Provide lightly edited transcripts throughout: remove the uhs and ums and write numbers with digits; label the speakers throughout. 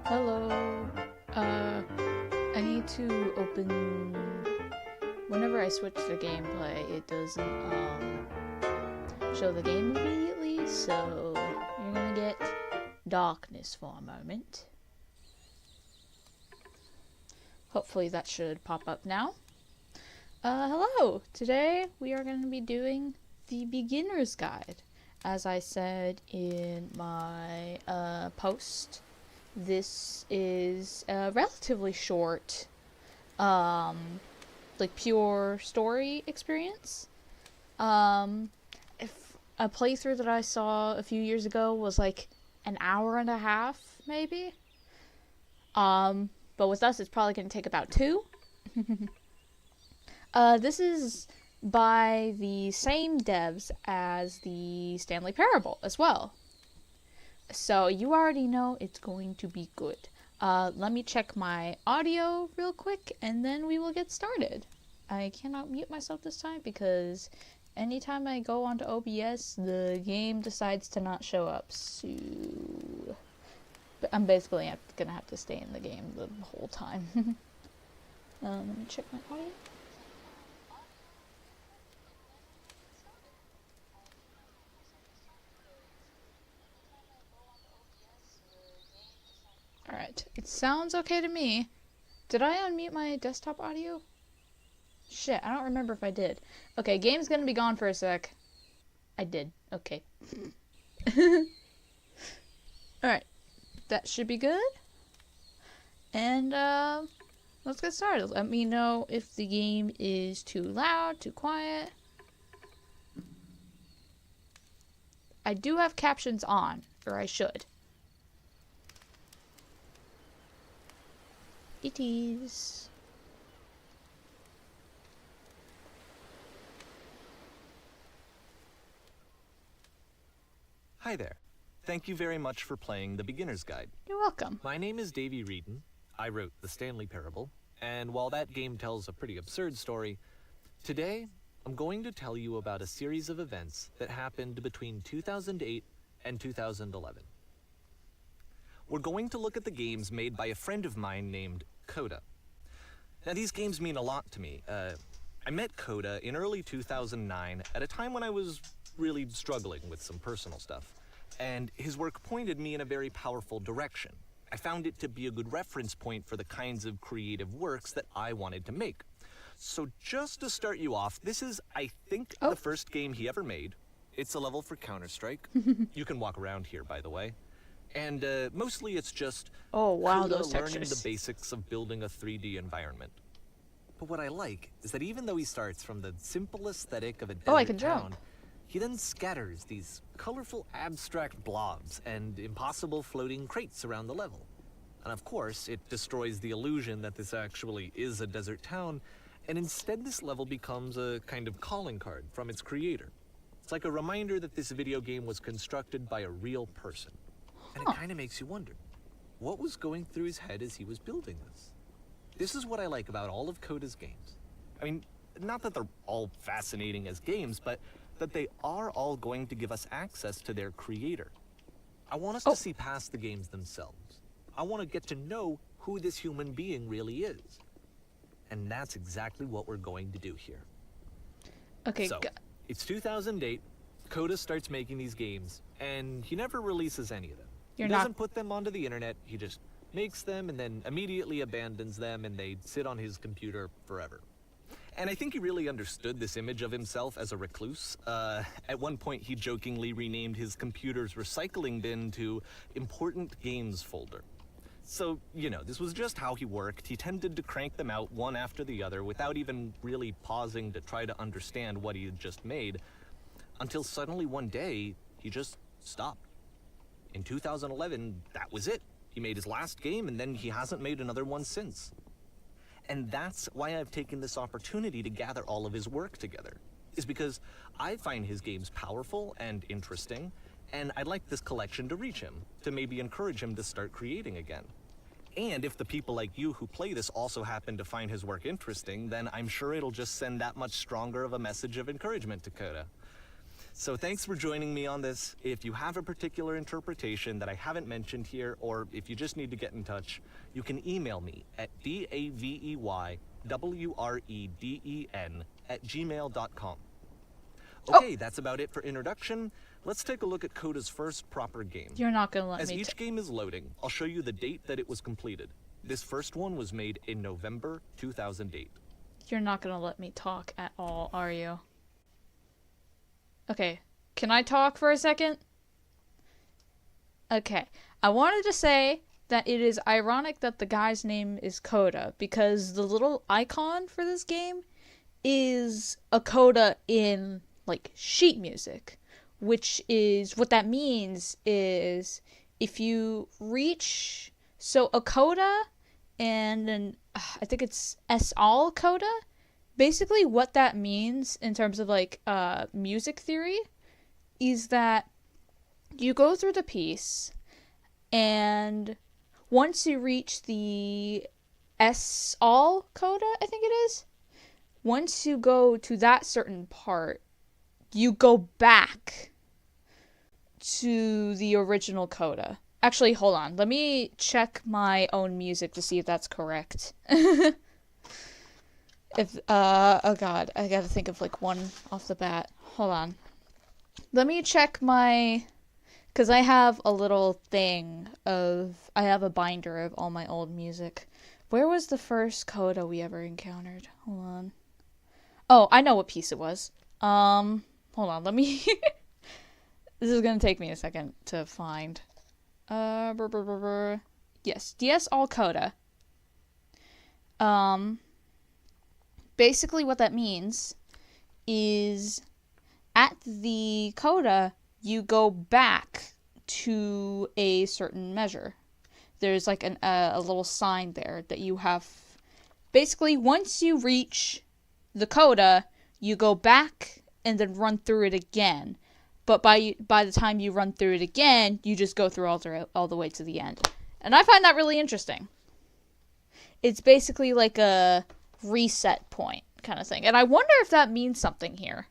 Speaker 1: Hello. I need to open. Whenever I switch to gameplay, it doesn't show the game immediately, so you're gonna get darkness for a moment. Hopefully that should pop up now. Hello! Today we are going to be doing the beginner's guide. As I said in my post, this is a relatively short, like pure story experience. If a playthrough that I saw a few years ago was like an hour and a half, maybe. But with us, it's probably going to take about 2. This is by the same devs as the Stanley Parable as well. So you already know it's going to be good. Let me check my audio real quick, and then we will get started. I cannot mute myself this time because anytime I go onto OBS, the game decides to not show up. So I'm basically gonna have to stay in the game the whole time. Let me check my audio. Alright, it sounds okay to me. Did I unmute my desktop audio? Shit, I don't remember if I did. Okay, game's gonna be gone for a sec. I did. Okay. Alright. That should be good. And, let's get started. Let me know if the game is too loud, too quiet. I do have captions on, or I should. It is.
Speaker 2: Hi there. Thank you very much for playing the Beginner's Guide.
Speaker 1: You're welcome.
Speaker 2: My name is Davey Reedon. I wrote the Stanley Parable, and while that game tells a pretty absurd story, today I'm going to tell you about a series of events that happened between 2008 and 2011. We're going to look at the games made by a friend of mine named Coda. Now, these games mean a lot to me. I met Coda in early 2009 at a time when I was really struggling with some personal stuff, and his work pointed me in a very powerful direction. I found it to be a good reference point for the kinds of creative works that I wanted to make. So just to start you off, this is, I think, the first game he ever made. It's a level for Counter-Strike. You can walk around here, by the way. And mostly it's just
Speaker 1: those
Speaker 2: learning
Speaker 1: textures.
Speaker 2: the basics of building a 3D environment. But what I like is that even though he starts from the simple aesthetic of a desert town, he then scatters these colorful abstract blobs and impossible floating crates around the level. And of course, it destroys the illusion that this actually is a desert town, and instead this level becomes a kind of calling card from its creator. It's like a reminder that this video game was constructed by a real person. And it kind of makes you wonder, what was going through his head as he was building this? This is what I like about all of Coda's games. I mean, not that they're all fascinating as games, but that they are all going to give us access to their creator. I want us to see past the games themselves. I want to get to know who this human being really is. And that's exactly what we're going to do here.
Speaker 1: Okay,
Speaker 2: so, it's 2008, Coda starts making these games, and he never releases any of them. He doesn't put them onto the internet, he just makes them and then immediately abandons them, and they sit on his computer forever. And I think he really understood this image of himself as a recluse. At one point, he jokingly renamed his computer's recycling bin to Important Games Folder. So, you know, this was just how he worked. He tended to crank them out one after the other without even really pausing to try to understand what he had just made, until suddenly one day, he just stopped. In 2011, that was it. He made his last game, and then he hasn't made another one since. And that's why I've taken this opportunity to gather all of his work together, is because I find his games powerful and interesting, and I'd like this collection to reach him, to maybe encourage him to start creating again. And if the people like you who play this also happen to find his work interesting, then I'm sure it'll just send that much stronger of a message of encouragement to Coda. So thanks for joining me on this. If you have a particular interpretation that I haven't mentioned here, or if you just need to get in touch, you can email me at daveyWreden@gmail.com. Okay, that's about it for introduction. Let's take a look at Coda's first proper game.
Speaker 1: You're not gonna let me.
Speaker 2: As each game is loading, I'll show you the date that it was completed. This first one was made in November 2008.
Speaker 1: You're not gonna let me talk at all, are you? Okay, can I talk for a second? Okay, I wanted to say that it is ironic that the guy's name is Coda, because the little icon for this game is a coda in, like, sheet music, which is, what that means is, if you reach, so a coda and an, I think it's S-all coda, basically what that means in terms of, like, music theory is that you go through the piece, and once you reach the S-all coda, I think it is, once you go to that certain part, you go back to the original coda. Actually, hold on. Let me check my own music to see if that's correct. Oh god, I gotta think of like one off the bat. Hold on. Let me check my, because I have a little thing of, I have a binder of all my old music. Where was the first coda we ever encountered? Hold on. Oh, I know what piece it was. Hold on, let me... This is gonna take me a second to find. Yes, DS-all coda. Basically what that means is at the coda, you go back to a certain measure. There's like a little sign there that you have. Basically, once you reach the coda, you go back and then run through it again. But by the time you run through it again, you just go through all the way to the end. And I find that really interesting. It's basically like a reset point kind of thing. And I wonder if that means something here.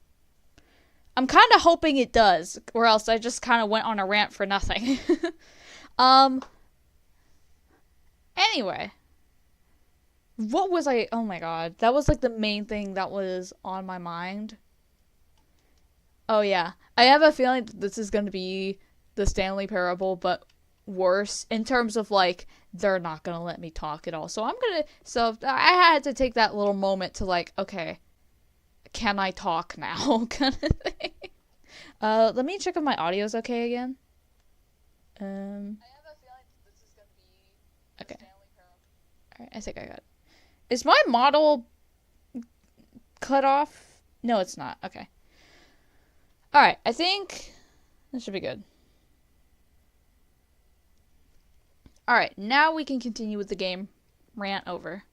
Speaker 1: I'm kind of hoping it does, or else I just kind of went on a rant for nothing. Anyway. What was I... Oh my god. That was like the main thing that was on my mind. Oh yeah. I have a feeling that this is going to be the Stanley Parable, but worse. In terms of like, they're not going to let me talk at all. So So I had to take that little moment to like, okay, can I talk now? Kind of thing. Let me check if my audio's okay again. I have a feeling this is going to be okay. Stanley Parable. Alright, I think I got it. Is my model cut off? No, it's not. Okay. Alright, I think this should be good. Alright, now we can continue with the game. Rant over.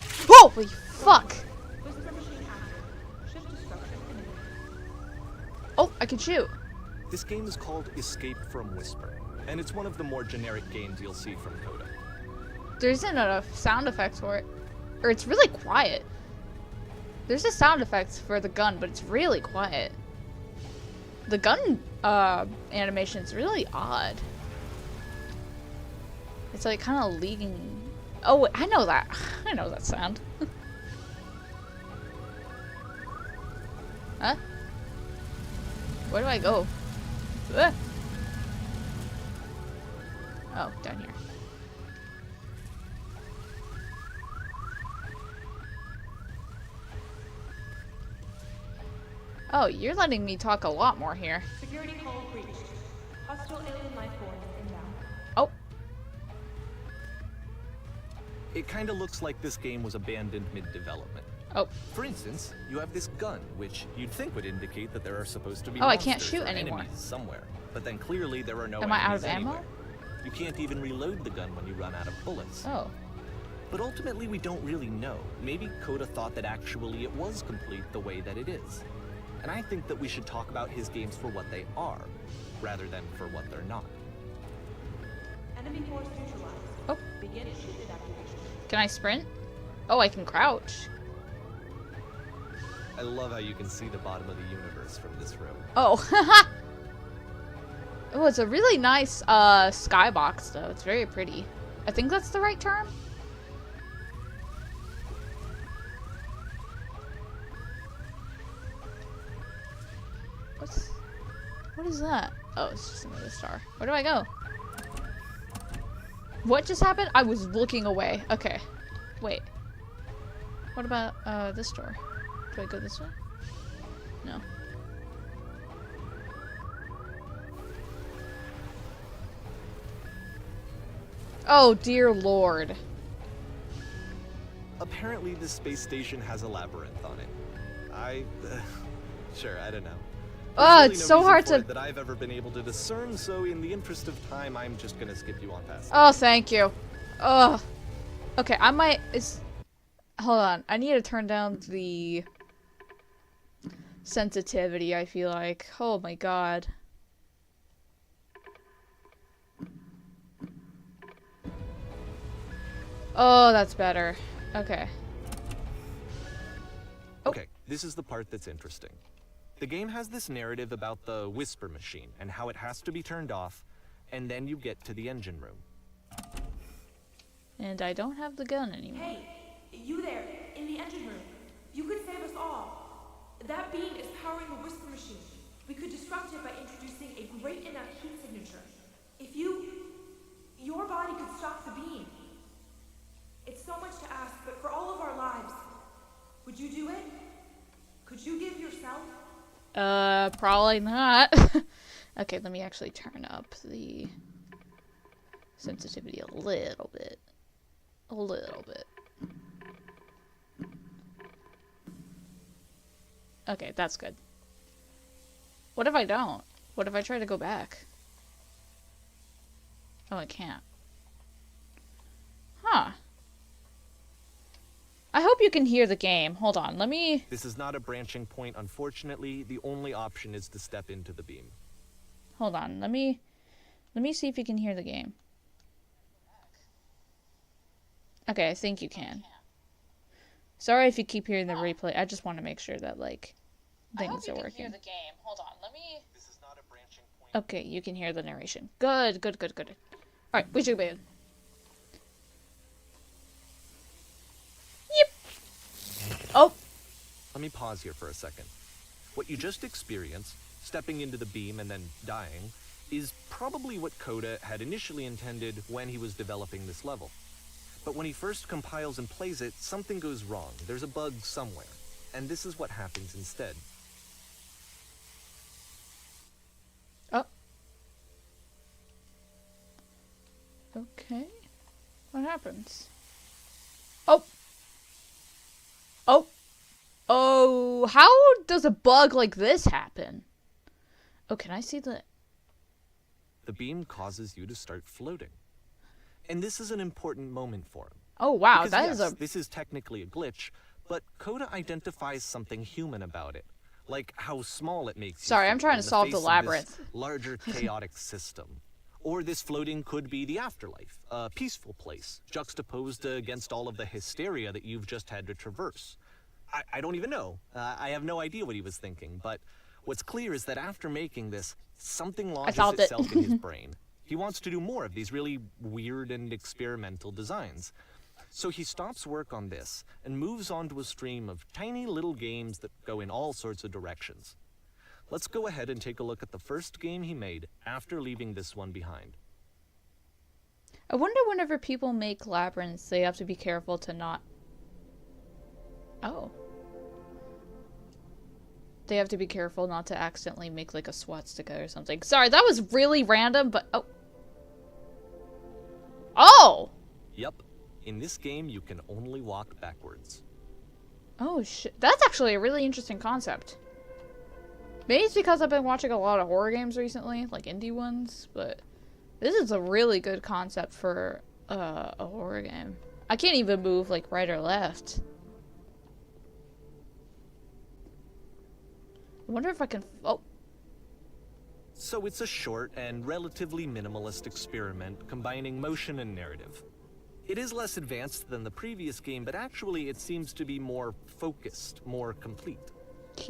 Speaker 1: Holy fuck! Oh, I can shoot.
Speaker 2: This game is called Escape from Whisper, and it's one of the more generic games you'll see from Coda.
Speaker 1: There isn't enough sound effects for it. Or it's really quiet. There's a sound effects for the gun, but it's really quiet. The gun animation is really odd. It's like kind of leaking. Oh, wait, I know that. I know that sound. Huh? Where do I go? Oh, down here. Oh, you're letting me talk a lot more here.
Speaker 3: Security call breached. Hostile alien life form inbound.
Speaker 1: Oh.
Speaker 2: It kind of looks like this game was abandoned mid-development.
Speaker 1: Oh.
Speaker 2: For instance, you have this gun, which you'd think would indicate that there are supposed to be
Speaker 1: I can't
Speaker 2: monsters
Speaker 1: shoot
Speaker 2: or
Speaker 1: anymore.
Speaker 2: enemies somewhere. But then clearly there are no
Speaker 1: Am I
Speaker 2: enemies
Speaker 1: out of ammo?
Speaker 2: anywhere. You can't even reload the gun when you run out of bullets.
Speaker 1: Oh.
Speaker 2: But ultimately we don't really know. Maybe Coda thought that actually it was complete the way that it is. And I think that we should talk about his games for what they are, rather than for what they're not.
Speaker 3: Enemy force neutralized.
Speaker 1: Oh.
Speaker 3: Begin shield activation.
Speaker 1: Can I sprint? Oh, I can crouch.
Speaker 2: I love how you can see the bottom of the universe from this room.
Speaker 1: Oh. Oh, it's a really nice skybox, though. It's very pretty. I think that's the right term. What is that? Oh, it's just another star. Where do I go? What just happened? I was looking away. Okay. Wait. What about this door? Do I go this way? No. Oh, dear Lord.
Speaker 2: Apparently, this space station has a labyrinth on it. Sure, I don't know.
Speaker 1: Oh,
Speaker 2: There's
Speaker 1: it's
Speaker 2: really
Speaker 1: so
Speaker 2: no
Speaker 1: hard
Speaker 2: reason for
Speaker 1: to...
Speaker 2: it that I've ever been able to discern, so in the interest of time, I'm just gonna skip you on past.
Speaker 1: Oh, thank you. Ugh. Okay, I might... Hold on. I need to turn down the sensitivity, I feel like. Oh my god. Oh, that's better. Okay.
Speaker 2: Okay, this is the part that's interesting. The game has this narrative about the whisper machine and how it has to be turned off, and then you get to the engine room.
Speaker 1: And I don't have the gun anymore.
Speaker 3: Hey, you there, in the engine room. You could save us all. That beam is powering the whisper machine. We could disrupt it by introducing a great enough heat signature. If your body could stop the beam. It's so much to ask, but for all of our lives, would you do it? Could you give yourself?
Speaker 1: Probably not. Okay, let me actually turn up the sensitivity a little bit. A little bit. Okay, that's good. What if I don't? What if I try to go back? Oh, I can't. Huh. I hope you can hear the game. Hold on, let me...
Speaker 2: This is not a branching point, unfortunately. The only option is to step into the beam.
Speaker 1: Hold on, let me see if you can hear the game. Okay, I think you can. Sorry if you keep hearing the replay. I just want to make sure that, like, things are working. I hope you can hear the game. Hold on, let me...
Speaker 2: This is not a branching point.
Speaker 1: Okay, you can hear the narration. Good, good, good, good. Alright, we should begin. Yep. Oh.
Speaker 2: Let me pause here for a second. What you just experienced, stepping into the beam and then dying, is probably what Coda had initially intended when he was developing this level. But when he first compiles and plays it, something goes wrong. There's a bug somewhere. And this is what happens instead.
Speaker 1: Oh. Okay. What happens? Oh. Oh. Oh, how does a bug like this happen? Oh, can I see the...
Speaker 2: The beam causes you to start floating. And this is an important moment for him.
Speaker 1: Oh, wow,
Speaker 2: Because,
Speaker 1: that
Speaker 2: yes,
Speaker 1: is a...
Speaker 2: this is technically a glitch, but Coda identifies something human about it. Like how small it makes you
Speaker 1: Sorry,
Speaker 2: feel
Speaker 1: I'm trying
Speaker 2: in
Speaker 1: to solve the
Speaker 2: face of
Speaker 1: labyrinth.
Speaker 2: this larger chaotic system. Or this floating could be the afterlife, a peaceful place, juxtaposed against all of the hysteria that you've just had to traverse. I don't even know. I have no idea what he was thinking, but what's clear is that after making this, something lodges itself in his brain. He wants to do more of these really weird and experimental designs. So he stops work on this and moves on to a stream of tiny little games that go in all sorts of directions. Let's go ahead and take a look at the first game he made after leaving this one behind.
Speaker 1: I wonder whenever people make labyrinths, they have to be careful to not... Oh. They have to be careful not to accidentally make, like, a swastika or something. Sorry, that was really random, but... Oh. Oh!
Speaker 2: Yep. In this game, you can only walk backwards.
Speaker 1: Oh, shit. That's actually a really interesting concept. Maybe it's because I've been watching a lot of horror games recently, like indie ones, but this is a really good concept for a horror game. I can't even move, like, right or left. I wonder if I can... Oh.
Speaker 2: So it's a short and relatively minimalist experiment combining motion and narrative. It is less advanced than the previous game, but actually it seems to be more focused, more complete.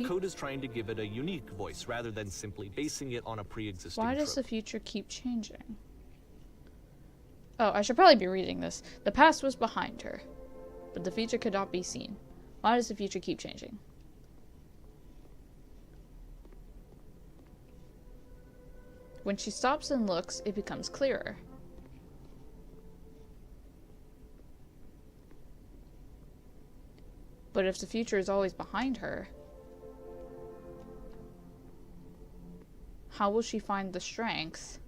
Speaker 2: Coda's trying to give it a unique voice rather than simply basing it on a pre-existing
Speaker 1: Why does the
Speaker 2: trope.
Speaker 1: future keep changing? Oh, I should probably be reading this. The past was behind her, but the future could not be seen. Why does the future keep changing? When she stops and looks, it becomes clearer. But if the future is always behind her, how will she find the strength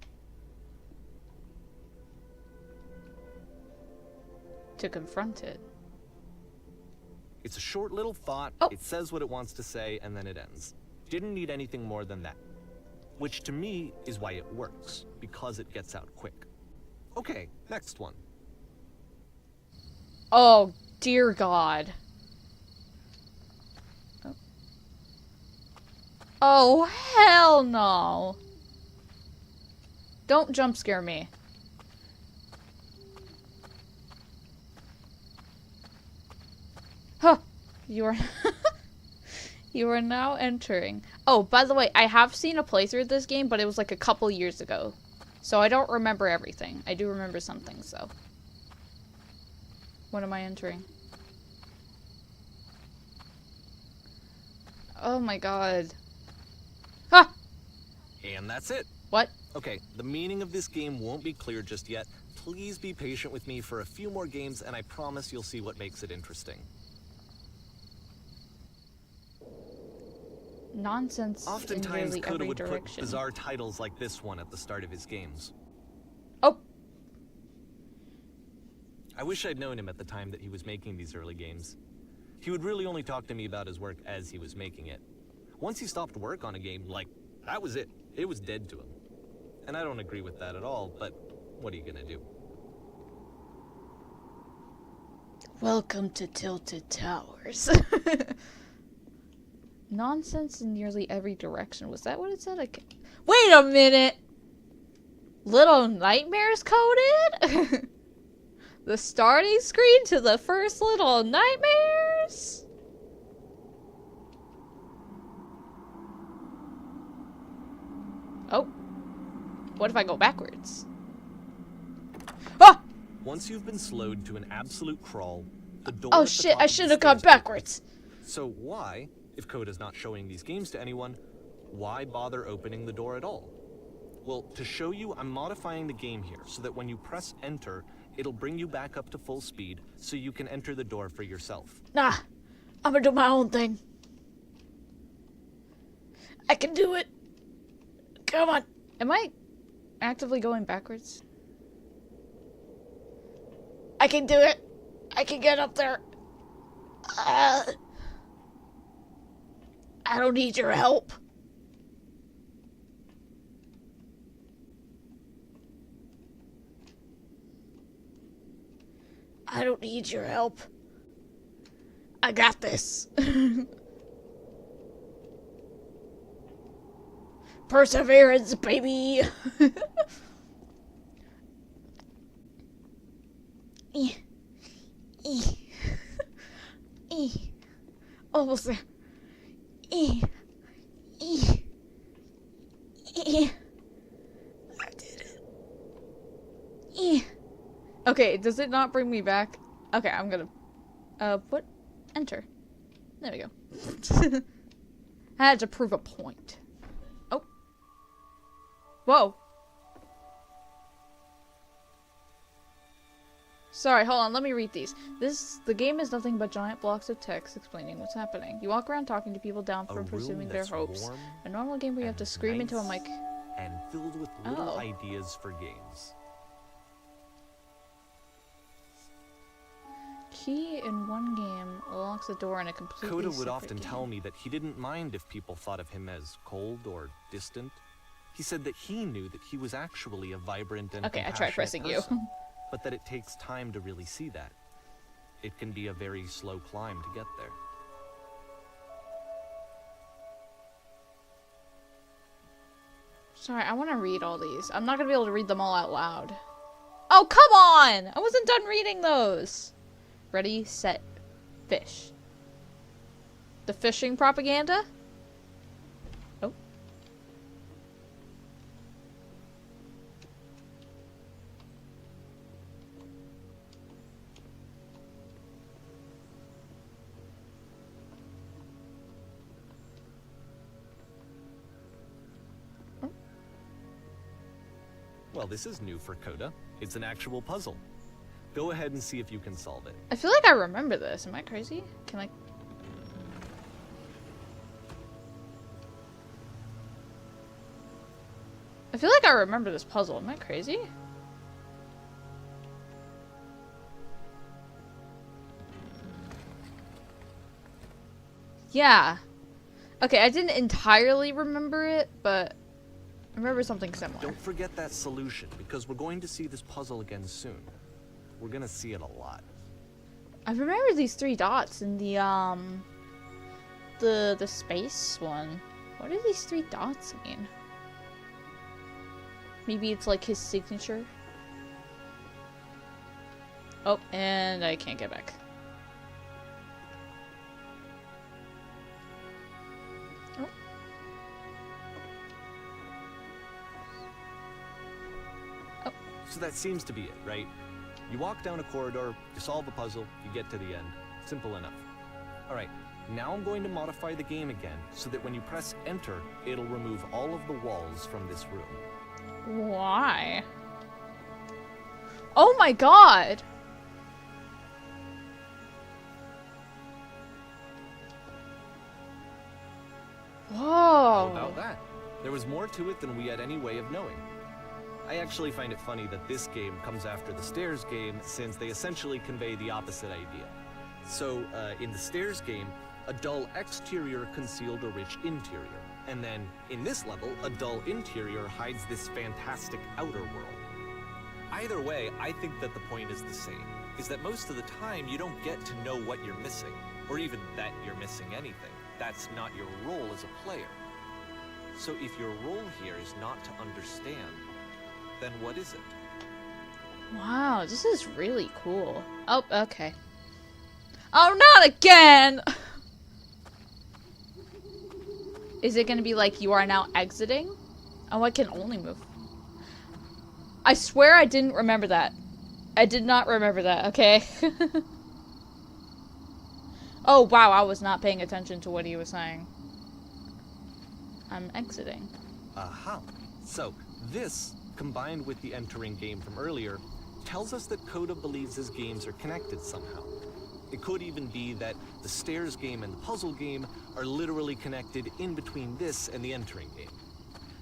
Speaker 1: to confront it?
Speaker 2: It's a short little thought, It says what it wants to say, and then it ends. Didn't need anything more than that. Which to me is why it works, because it gets out quick. Okay, next one.
Speaker 1: Oh, dear God. Oh, hell no. Don't jump scare me. Huh. You are... You are now entering. Oh, by the way, I have seen a playthrough of this game, but it was like a couple years ago. So I don't remember everything. I do remember some things, though. What am I entering? Oh my god. Ah!
Speaker 2: And that's it.
Speaker 1: What?
Speaker 2: Okay, the meaning of this game won't be clear just yet. Please be patient with me for a few more games, and I promise you'll see what makes it interesting.
Speaker 1: Nonsense
Speaker 2: Oftentimes,
Speaker 1: in nearly
Speaker 2: Coda
Speaker 1: every
Speaker 2: would
Speaker 1: direction.
Speaker 2: put bizarre titles like this one at the start of his games.
Speaker 1: Oh!
Speaker 2: I wish I'd known him at the time that he was making these early games. He would really only talk to me about his work as he was making it. Once he stopped work on a game, like, that was it. It was dead to him. And I don't agree with that at all, but what are you gonna do?
Speaker 1: Welcome to Tilted Towers. Nonsense in nearly every direction. Was that what it said? Wait a minute! Little Nightmares coded? The starting screen to the first Little Nightmares? Oh. What if I go backwards? Ah!
Speaker 2: Once you've been slowed to an absolute crawl, the door
Speaker 1: Oh
Speaker 2: at the
Speaker 1: shit,
Speaker 2: top
Speaker 1: I
Speaker 2: of the
Speaker 1: should have gone
Speaker 2: stairs
Speaker 1: backwards.
Speaker 2: opens. So why, if Coda's not showing these games to anyone, why bother opening the door at all? Well, to show you, I'm modifying the game here so that when you press enter, it'll bring you back up to full speed so you can enter the door for yourself.
Speaker 1: Nah, I'm gonna do my own thing. I can do it. Come on. Am I actively going backwards? I can do it. I can get up there. I don't need your help. I don't need your help. I got this. Perseverance, baby. Almost there. I did it. Okay, does it not bring me back? Okay, I'm gonna put enter. There we go. I had to prove a point. Oh. Whoa. Sorry, hold on, let me read these. The game is nothing but giant blocks of text explaining what's happening. You walk around talking to people down from pursuing their hopes. A normal game where you have to scream into a mic.
Speaker 2: And filled with little ideas for games.
Speaker 1: Key in one game locks the door in a completely
Speaker 2: Coda would
Speaker 1: separate
Speaker 2: often
Speaker 1: game.
Speaker 2: tell me that he didn't mind if people thought of him as cold or distant. He said that he knew that he was actually a vibrant and
Speaker 1: Okay, I tried pressing
Speaker 2: person,
Speaker 1: you.
Speaker 2: but that it takes time to really see that. It can be a very slow climb to get there.
Speaker 1: Sorry, I want to read all these. I'm not going to be able to read them all out loud. Oh, come on! I wasn't done reading those. Ready, set, fish. The fishing propaganda? Oh.
Speaker 2: Well, this is new for Coda. It's an actual puzzle. Go ahead and see if you can solve it.
Speaker 1: I feel like I remember this. Am I crazy? Can I... I feel like I remember this puzzle. Am I crazy? Yeah. Okay, I didn't entirely remember it, but I remember something similar.
Speaker 2: Don't forget that solution, because we're going to see this puzzle again soon. We're gonna see it a lot.
Speaker 1: I remember these 3 dots in the space one. What do these 3 dots mean? Maybe it's like his signature. Oh, and I can't get back. Oh. Oh.
Speaker 2: So that seems to be it, right? You walk down a corridor, you solve a puzzle, you get to the end. Simple enough. Alright, now I'm going to modify the game again, so that when you press enter, it'll remove all of the walls from this room.
Speaker 1: Why? Oh my god! Whoa!
Speaker 2: How about that? There was more to it than we had any way of knowing. I actually find it funny that this game comes after the Stairs game, since they essentially convey the opposite idea. So, in the Stairs game, a dull exterior concealed a rich interior. And then, in this level, a dull interior hides this fantastic outer world. Either way, I think that the point is the same, is that most of the time you don't get to know what you're missing, or even that you're missing anything. That's not your role as a player. So if your role here is not to understand, then what is it?
Speaker 1: Wow, this is really cool. Oh, okay. Oh, not again! Is it gonna be like, you are now exiting? Oh, I can only move. I swear I didn't remember that. I did not remember that, okay? Oh, wow, I was not paying attention to what he was saying. I'm exiting.
Speaker 2: Aha. So, this, combined with the entering game from earlier, tells us that Coda believes his games are connected somehow. It could even be that the Stairs game and the puzzle game are literally connected in between this and the entering game.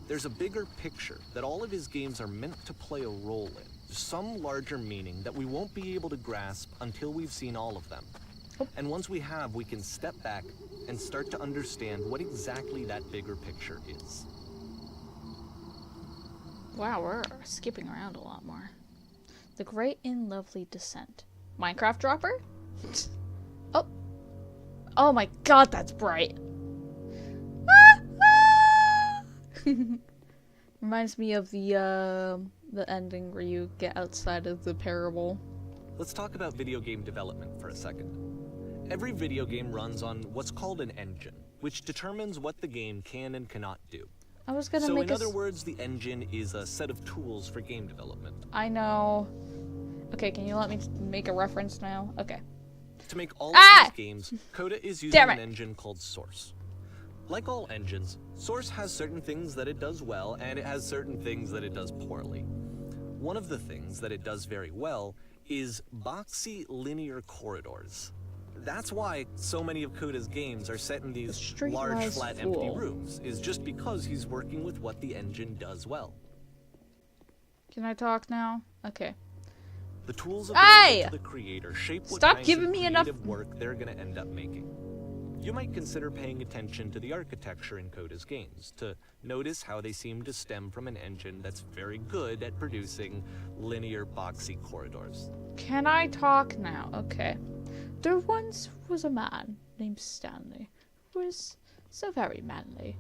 Speaker 2: There's a bigger picture that all of his games are meant to play a role in, some larger meaning that we won't be able to grasp until we've seen all of them. And once we have, we can step back and start to understand what exactly that bigger picture is.
Speaker 1: Wow, we're skipping around a lot more. The Great and Lovely Descent. Minecraft dropper? Oh. Oh my god, that's bright. Reminds me of the ending where you get outside of the parable.
Speaker 2: Let's talk about video game development for a second. Every video game runs on what's called an engine, which determines what the game can and cannot do.
Speaker 1: I was gonna
Speaker 2: so
Speaker 1: make
Speaker 2: in other words, the engine is a set of tools for game development.
Speaker 1: I know. Okay, can you let me make a reference now? Okay.
Speaker 2: To make all of these games, Coda is using an engine called Source. Like all engines, Source has certain things that it does well, and it has certain things that it does poorly. One of the things that it does very well is boxy linear corridors. That's why so many of Coda's games are set in these large, flat, empty rooms, is just because he's working with what the engine does well.
Speaker 1: Can I talk now? Okay.
Speaker 2: The tools available to the creator shape what kinds of creative work they're going to end up making. You might consider paying attention to the architecture in Coda's games, to notice how they seem to stem from an engine that's very good at producing linear, boxy corridors.
Speaker 1: Can I talk now? Okay. There once was a man named Stanley who was so very manly.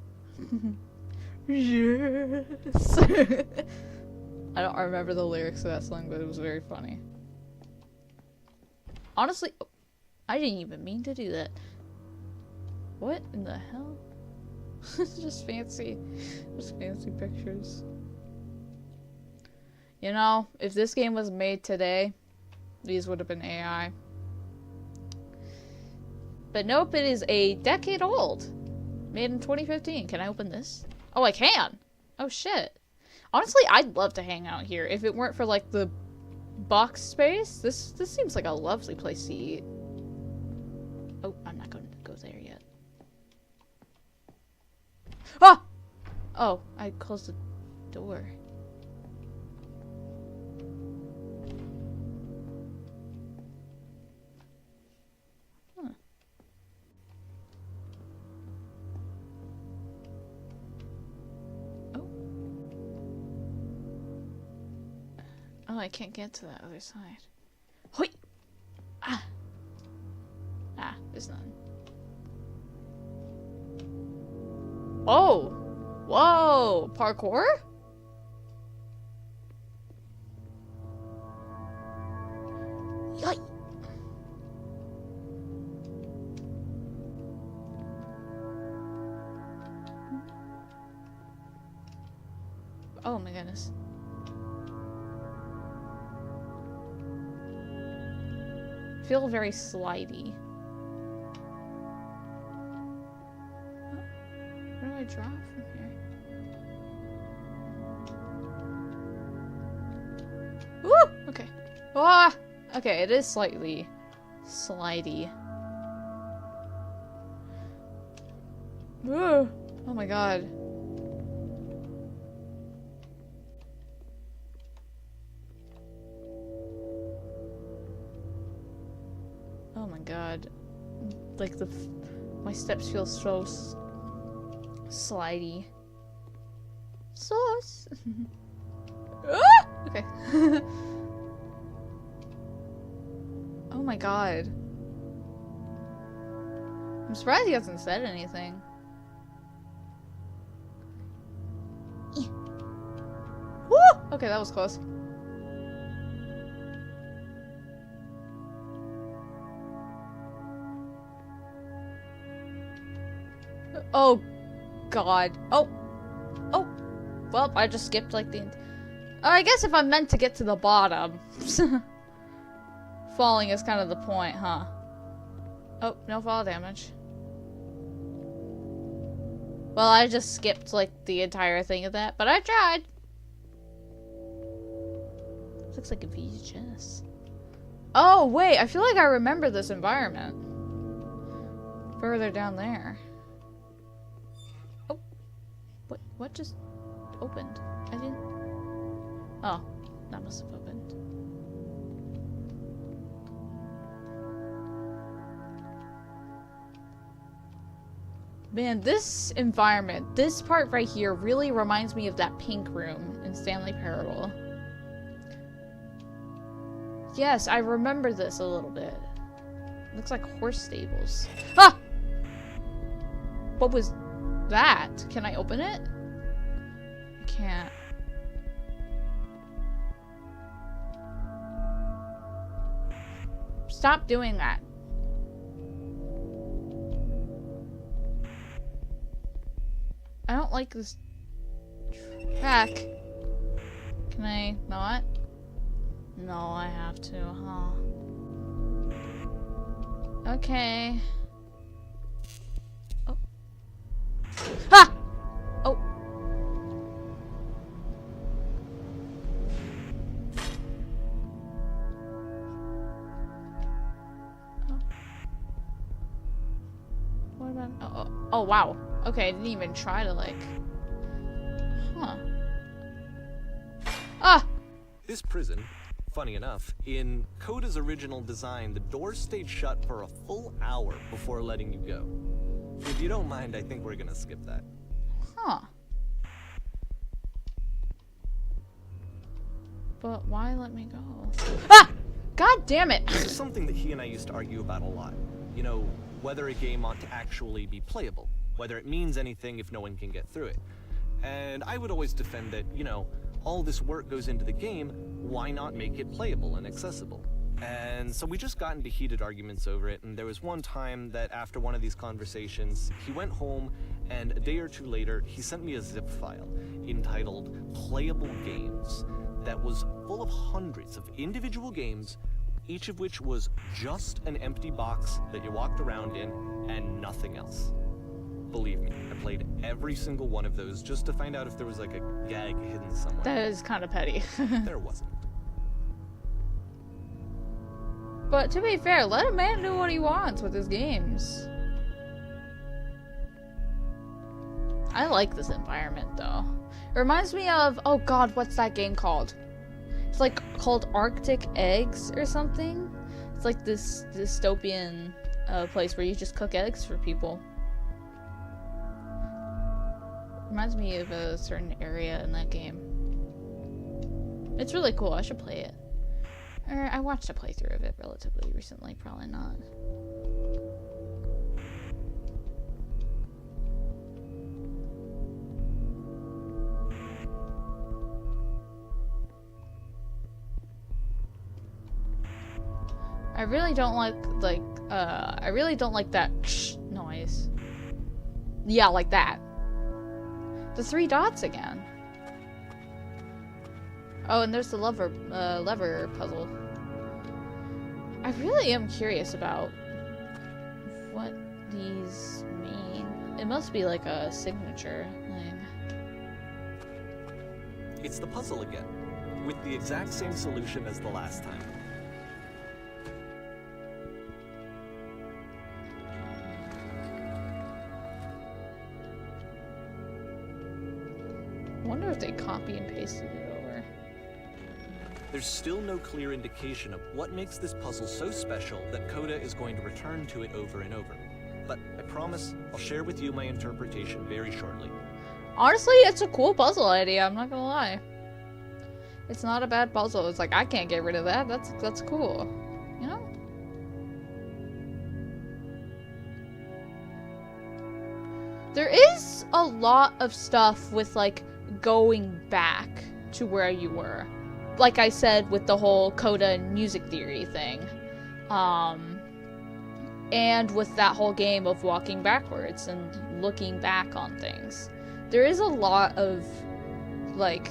Speaker 1: Yes. I don't remember the lyrics of that song, but it was very funny. Honestly, I didn't even mean to do that. What in the hell? Just fancy pictures. You know, if this game was made today, these would have been AI. But nope, it is a decade old. Made in 2015. Can I open this? Oh, I can! Oh, shit. Honestly, I'd love to hang out here. If it weren't for, like, the box space, this seems like a lovely place to eat. Oh, I'm not going to go there yet. Ah! Oh, I closed the door. Huh. Oh. Oh, I can't get to that other side. Hoi! Ah! Ah, there's none. Oh! Whoa! Parkour? Yikes! Oh my goodness. I feel very slidey. Where do I draw from here? Woo! Okay. Ah! Okay, it is slightly slidey. Woo! Oh my god. Oh my god. Like my steps feel so slidey. Sauce. Ah! Okay. Oh my god. I'm surprised he hasn't said anything. Woo! Okay, that was close. Oh god. Oh. Oh. Well, I just skipped like the... I guess if I'm meant to get to the bottom. Falling is kind of the point, huh? Oh, no fall damage. Well, I just skipped like the entire thing of that, but I tried. Looks like a VHS. Oh, wait, I feel like I remember this environment. Further down there. Oh. What just opened? I didn't... Oh, that must have opened. Man, this environment, this part right here really reminds me of that pink room in Stanley Parable. Yes, I remember this a little bit. Looks like horse stables. Ah! What was that? Can I open it? I can't. Stop doing that. I don't like this track. Can I not? No, I have to, huh? Okay. Oh. Ha! Oh. What about... Oh, wow. Okay, I didn't even try to, like... Huh. Ah!
Speaker 2: This prison, funny enough, in Coda's original design, the doors stayed shut for a full hour before letting you go. If you don't mind, I think we're gonna skip that.
Speaker 1: Huh. But why let me go? Ah! God damn it!
Speaker 2: This is something that he and I used to argue about a lot. You know, whether a game ought to actually be playable. Whether it means anything if no one can get through it. And I would always defend that, you know, all this work goes into the game, why not make it playable and accessible? And so we just got into heated arguments over it, and there was one time that after one of these conversations, he went home, and a day or two later, he sent me a zip file entitled Playable Games that was full of hundreds of individual games, each of which was just an empty box that you walked around in and nothing else. Believe me, I played every single one of those just to find out if there was like a gag hidden somewhere.
Speaker 1: That is kind of petty.
Speaker 2: There wasn't.
Speaker 1: But to be fair, let a man do what he wants with his games. I like this environment though. It reminds me of, oh god, what's that game called? It's like called Arctic Eggs or something. It's like this dystopian place where you just cook eggs for people. Reminds me of a certain area in that game. It's really cool. I should play it. Or I watched a playthrough of it relatively recently. Probably not. I really don't like that noise. Yeah, like that. The 3 dots again. Oh, and there's the lever puzzle. I really am curious about what these mean. It must be like a signature thing.
Speaker 2: It's the puzzle again, with the exact same solution as the last time.
Speaker 1: I wonder if they copy and pasted it over.
Speaker 2: There's still no clear indication of what makes this puzzle so special that Coda is going to return to it over and over. But I promise I'll share with you my interpretation very shortly.
Speaker 1: Honestly, it's a cool puzzle idea, I'm not gonna lie. It's not a bad puzzle. It's like, I can't get rid of that. That's cool. You know? There is a lot of stuff with, like, going back to where you were. Like I said, with the whole Coda and music theory thing. And with that whole game of walking backwards and looking back on things. There is a lot of, like,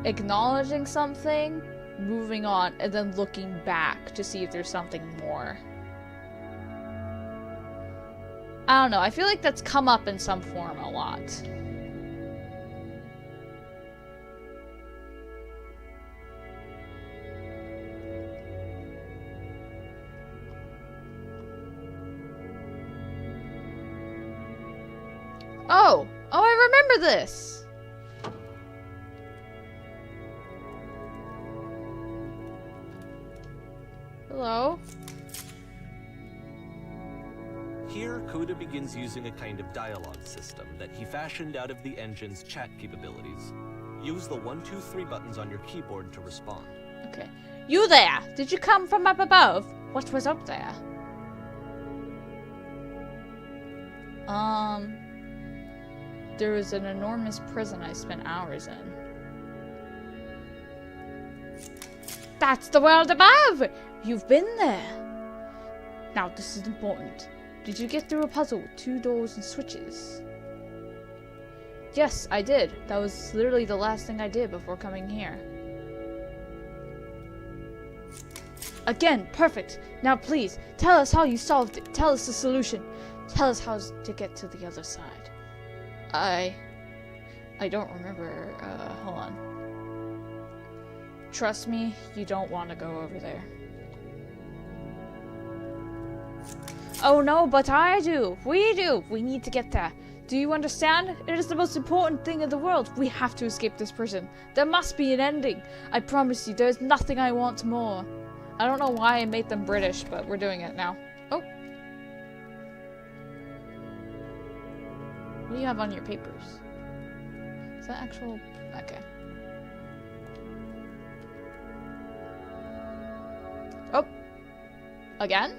Speaker 1: acknowledging something, moving on, and then looking back to see if there's something more. I don't know, I feel like that's come up in some form a lot. Oh, I remember this! Hello?
Speaker 2: Here, Coda begins using a kind of dialogue system that he fashioned out of the engine's chat capabilities. Use the 1, 2, 3 buttons on your keyboard to respond.
Speaker 1: Okay. You there! Did you come from up above? What was up there? There was an enormous prison I spent hours in. That's the world above! You've been there! Now, this is important. Did you get through a puzzle with 2 doors and switches? Yes, I did. That was literally the last thing I did before coming here. Again, perfect. Now please, tell us how you solved it. Tell us the solution. Tell us how to get to the other side. I don't remember. Hold on. Trust me, you don't want to go over there. Oh no, but I do. We do. We need to get there. Do you understand? It is the most important thing in the world. We have to escape this prison. There must be an ending. I promise you, there is nothing I want more. I don't know why I made them British, but we're doing it now. Oh. What do you have on your papers? Is that actual... Okay. Oh. Again?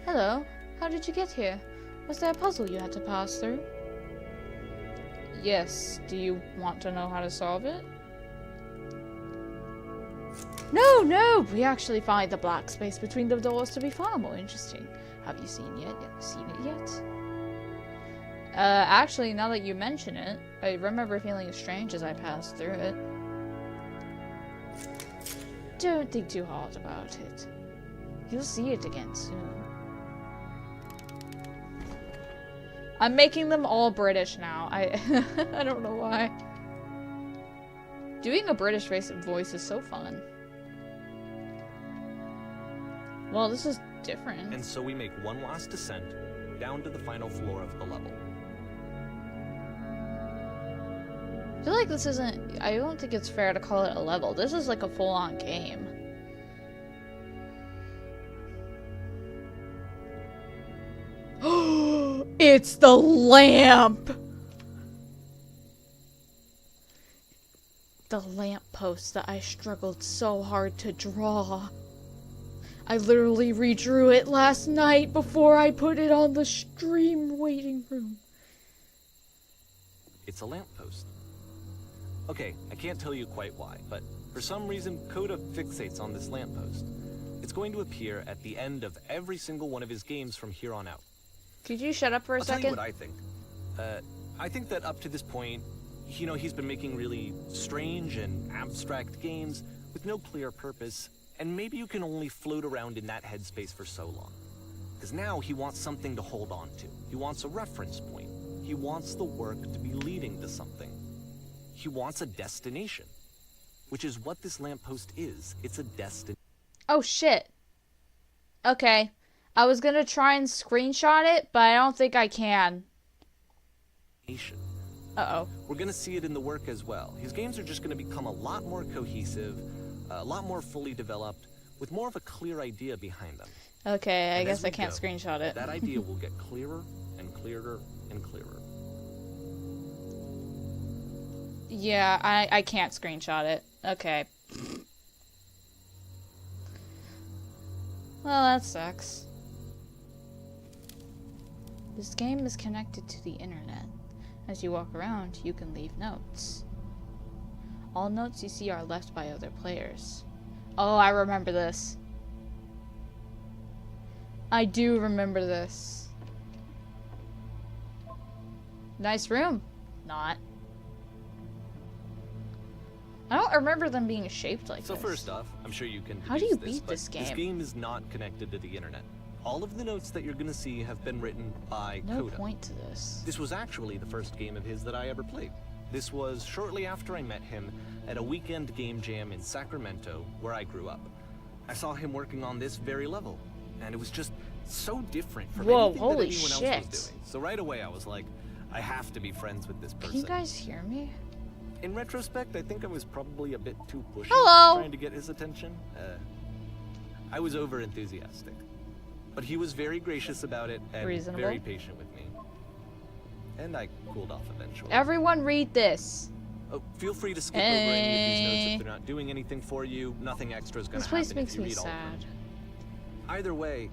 Speaker 1: Hello. How did you get here? Was there a puzzle you had to pass through? Yes. Do you want to know how to solve it? No, we actually find the black space between the doors to be far more interesting. Have you seen it yet? Actually, now that you mention it, I remember feeling strange as I passed through it. Don't think too hard about it. You'll see it again soon. I'm making them all British now. I don't know why. Doing a British voice is so fun. Well, this is different.
Speaker 2: And so we make one last descent down to the final floor of the level.
Speaker 1: I feel like this isn't... I don't think it's fair to call it a level. This is like a full-on game. It's the lamp! The lamppost that I struggled so hard to draw. I literally redrew it last night before I put it on the stream waiting room.
Speaker 2: It's a lamppost. Okay, I can't tell you quite why, but for some reason, Coda fixates on this lamppost. It's going to appear at the end of every single one of his games from here on out.
Speaker 1: Could you shut up for a
Speaker 2: I'll
Speaker 1: second?
Speaker 2: tell you what I think. I think that up to this point, you know, he's been making really strange and abstract games with no clear purpose, and maybe you can only float around in that headspace for so long. Because now he wants something to hold on to. He wants a reference point. He wants the work to be leading to something. He wants a destination, which is what this lamppost is. It's a destination.
Speaker 1: Oh, shit. Okay. I was gonna try and screenshot it, but I don't think I can. Uh-oh.
Speaker 2: We're gonna see it in the work as well. His games are just gonna become a lot more cohesive, a lot more fully developed, with more of a clear idea behind them.
Speaker 1: Okay, I guess I can't screenshot it.
Speaker 2: That idea will get clearer and clearer and clearer.
Speaker 1: Yeah, I can't screenshot it. Okay. Well, that sucks. This game is connected to the internet. As you walk around, you can leave notes. All notes you see are left by other players. Oh, I remember this. I do remember this. Nice room. Not. I don't remember them being shaped like this.
Speaker 2: So first off, I'm sure you can
Speaker 1: How do you beat this game?
Speaker 2: This game is not connected to the internet. All of the notes that you're gonna see have been written by Coda.
Speaker 1: No point to this.
Speaker 2: This was actually the first game of his that I ever played. This was shortly after I met him at a weekend game jam in Sacramento, where I grew up. I saw him working on this very level, and it was just so different from anything that anyone else was doing. So right away I was like, I have to be friends with this person.
Speaker 1: Can you guys hear me?
Speaker 2: In retrospect, I think I was probably a bit too pushy, trying to get his attention. I was over-enthusiastic. But he was very gracious about it and very patient with me. And I cooled off eventually.
Speaker 1: Everyone read this.
Speaker 2: Oh, feel free to skip over any of these notes if they're not doing anything for you. Nothing extra is going to happen if you read all of them.
Speaker 1: This place makes me sad.
Speaker 2: Either way,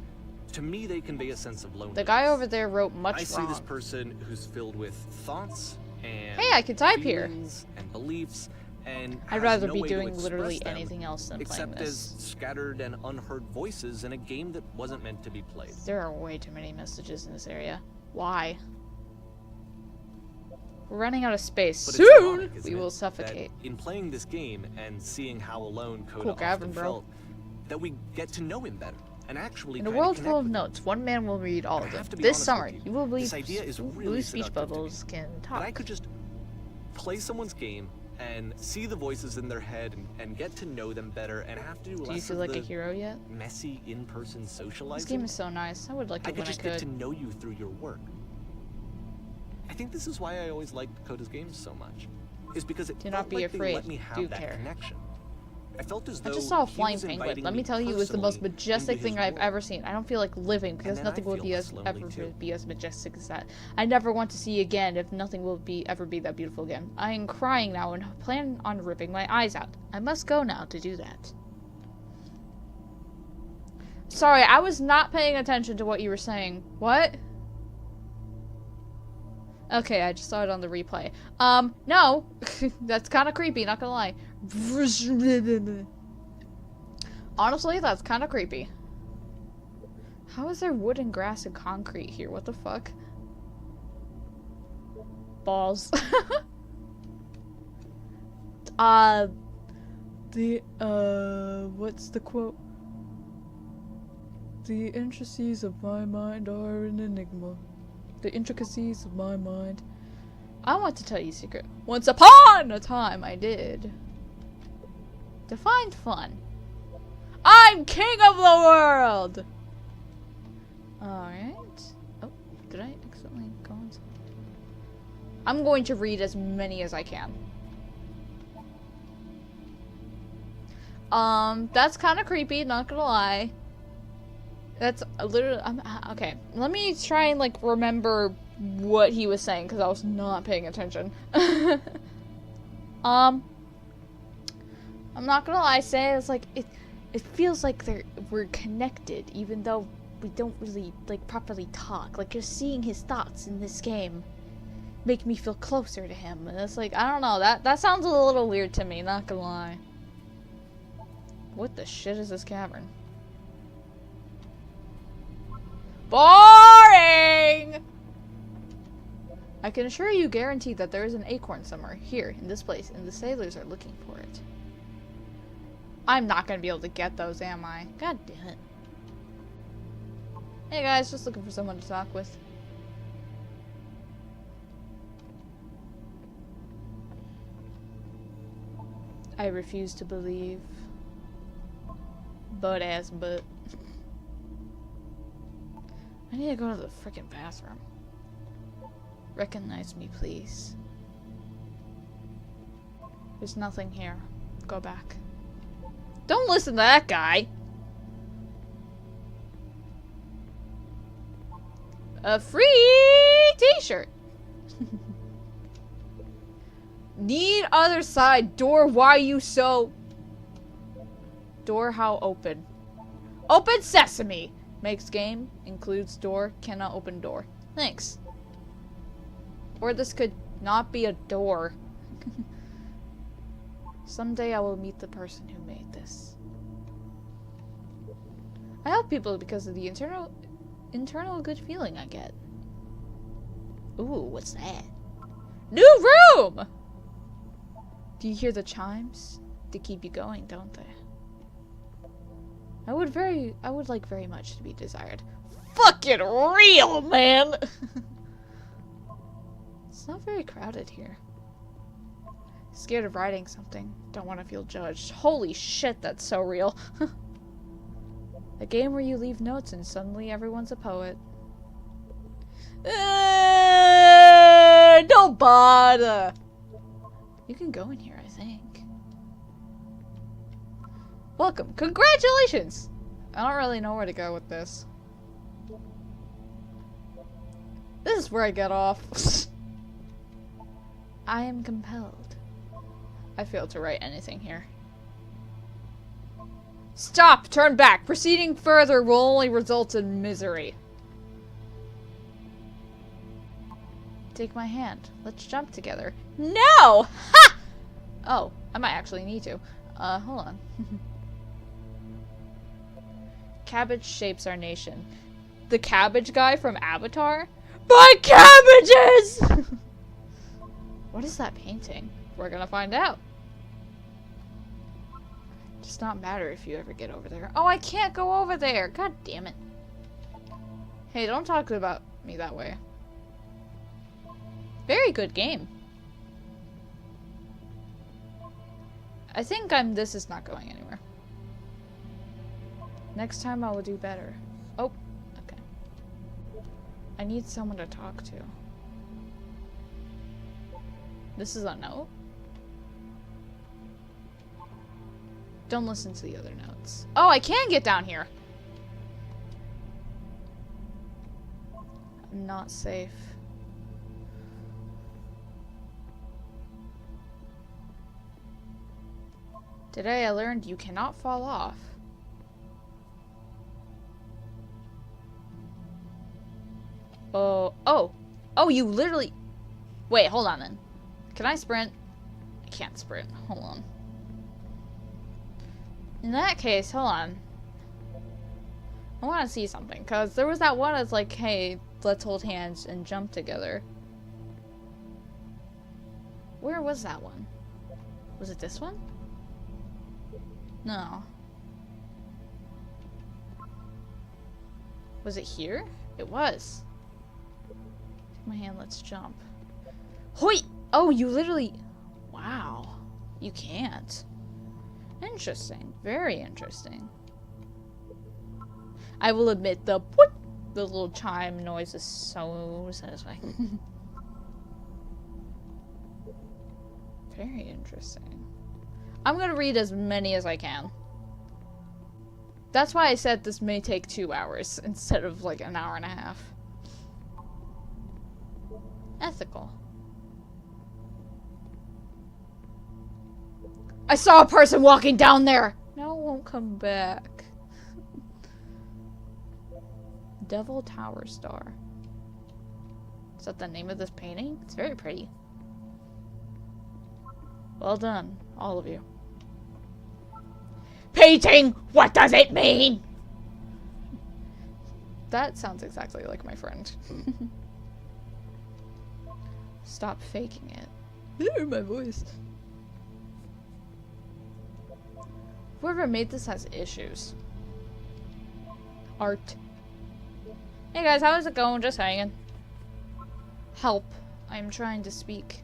Speaker 2: to me they convey a sense of loneliness.
Speaker 1: The guy over there wrote much wrong.
Speaker 2: I see this person who's filled with thoughts and
Speaker 1: hey, I can type here.
Speaker 2: And beliefs, and
Speaker 1: I'd rather be doing literally anything else than playing
Speaker 2: except as scattered and unheard voices in a game that wasn't meant to be played.
Speaker 1: There are way too many messages in this area. Why? We're running out of space.
Speaker 2: But
Speaker 1: soon we will suffocate.
Speaker 2: In playing this game and seeing how alone Coda often felt, that we get to know him better. And actually
Speaker 1: in a world full of notes, one man will read all of them. This summer, you will believe blue speech bubbles can talk.
Speaker 2: But I could just play someone's game and see the voices in their head and get to know them better and have to do less
Speaker 1: do you feel like a hero yet?
Speaker 2: Messy in-person socializing.
Speaker 1: This game is so nice. I would like it when I could.
Speaker 2: I could just get to know you through your work. I think this is why I always liked Coda's games so much. Is because it
Speaker 1: do not be afraid.
Speaker 2: Let me have that connection. I felt as though
Speaker 1: I just saw a flying penguin. Let me tell you, it was the most majestic thing I've ever seen. I don't feel like living because nothing will be ever be as majestic as that. I never want to see again if nothing will ever be that beautiful again. I am crying now and plan on ripping my eyes out. I must go now to do that. Sorry, I was not paying attention to what you were saying. What? Okay, I just saw it on the replay. No. That's kind of creepy, not gonna lie. Honestly, that's kind of creepy. How is there wood and grass and concrete here? What the fuck? Balls. What's the quote? The intricacies of my mind are an enigma. The intricacies of my mind. I want to tell you a secret. Once upon a time, I did. Define fun. I'm king of the world! Alright. Oh, did I accidentally go on something? I'm going to read as many as I can. That's kind of creepy, not gonna lie. That's literally, okay. Let me try and, like, remember what he was saying, because I was not paying attention. I'm not gonna lie, say it's like, it feels like we're connected, even though we don't really, like, properly talk. Like, just seeing his thoughts in this game make me feel closer to him. And it's like, I don't know, that sounds a little weird to me, not gonna lie. What the shit is this cavern? Boring! I can assure you guaranteed that there is an acorn somewhere here in this place, and the sailors are looking for it. I'm not gonna be able to get those, am I? God damn it. Hey guys, just looking for someone to talk with. I refuse to believe. Butt ass butt. I need to go to the frickin' bathroom. Recognize me, please. There's nothing here. Go back. Don't listen to that guy! A free t-shirt! Need other side. Door, why you so... Door, how open? Open sesame! Makes game, includes door, cannot open door. Thanks. Or this could not be a door. Someday I will meet the person who made this. I help people because of the internal good feeling I get. Ooh, what's that? New room! Do you hear the chimes? They keep you going, don't they? I would like very much to be desired. Fucking real, man! It's not very crowded here. Scared of writing something. Don't want to feel judged. Holy shit, that's so real. A game where you leave notes and suddenly everyone's a poet. Don't bother! You can go in here, I think. Welcome. Congratulations! I don't really know where to go with this. This is where I get off. I am compelled. I failed to write anything here. Stop! Turn back! Proceeding further will only result in misery. Take my hand. Let's jump together. No! Ha! Oh, I might actually need to. Hold on. Cabbage shapes our nation. The cabbage guy from Avatar? My cabbages! What is that painting? We're gonna find out. Does not matter if you ever get over there. Oh, I can't go over there! God damn it. Hey, don't talk about me that way. Very good game. I think this is not going anywhere. Next time I will do better. Oh, okay. I need someone to talk to. This is a note? Don't listen to the other notes. Oh, I can get down here! I'm not safe. Today I learned you cannot fall off. Oh, you literally... Wait, hold on then. Can I sprint? I can't sprint. Hold on. In that case, hold on. I want to see something, because there was that one that's like, hey, let's hold hands and jump together. Where was that one? Was it this one? No. Was it here? It was. Take my hand, let's jump. Hoi! Oh, you literally... Wow. You can't. Interesting. Very interesting. I will admit the little chime noise is so satisfying. Very interesting. I'm gonna read as many as I can. That's why I said this may take 2 hours instead of like an hour and a half. Ethical. I saw a person walking down there! No, it won't come back. Devil Tower Star. Is that the name of this painting? It's very pretty. Well done, all of you. Painting! What does it mean? That sounds exactly like my friend. Stop faking it. My voice. Whoever made this has issues. Art. Hey guys, how is it going? Just hanging. Help. I'm trying to speak.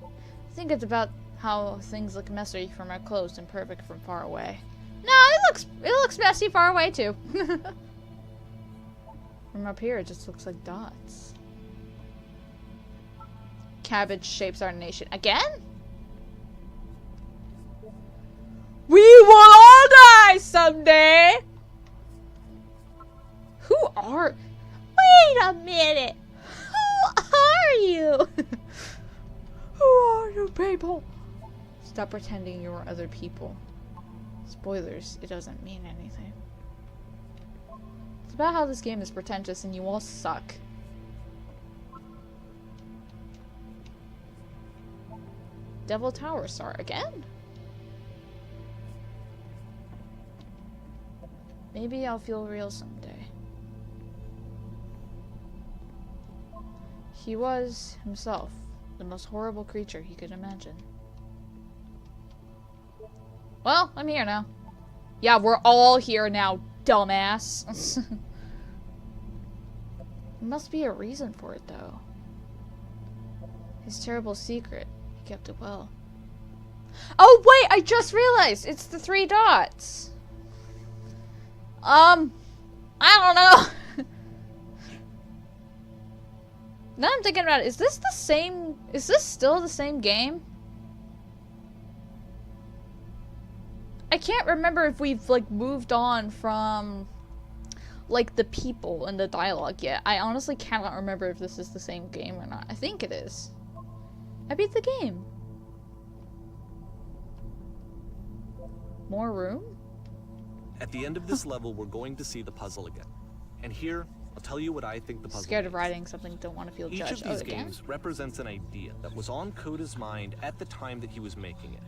Speaker 1: I think it's about how things look messy from up close and perfect from far away. No, it looks messy far away too. From up here, it just looks like dots. Cabbage shapes our nation. Again? We will all die someday! Who are... Wait a minute! Who are you? Who are you people? Stop pretending you are other people. Spoilers, it doesn't mean anything. It's about how this game is pretentious and you all suck. Devil Tower Star again? Maybe I'll feel real someday. He was, himself, the most horrible creature he could imagine. Well, I'm here now. Yeah, we're all here now, dumbass. There must be a reason for it, though. His terrible secret. He kept it well. Oh, wait! I just realized! It's the 3 dots! I don't know. Now I'm thinking about it, is this still the same game? I can't remember if we've, like, moved on from, like, the people and the dialogue yet. I honestly cannot remember if this is the same game or not. I think it is. I beat the game. More room?
Speaker 2: At the end of this level, we're going to see the puzzle again. And here, I'll tell you what I think the puzzle
Speaker 1: Scared
Speaker 2: means.
Speaker 1: of writing something, don't want to feel judged.
Speaker 2: Each of these games represents an idea that was on Coda's mind at the time that he was making it.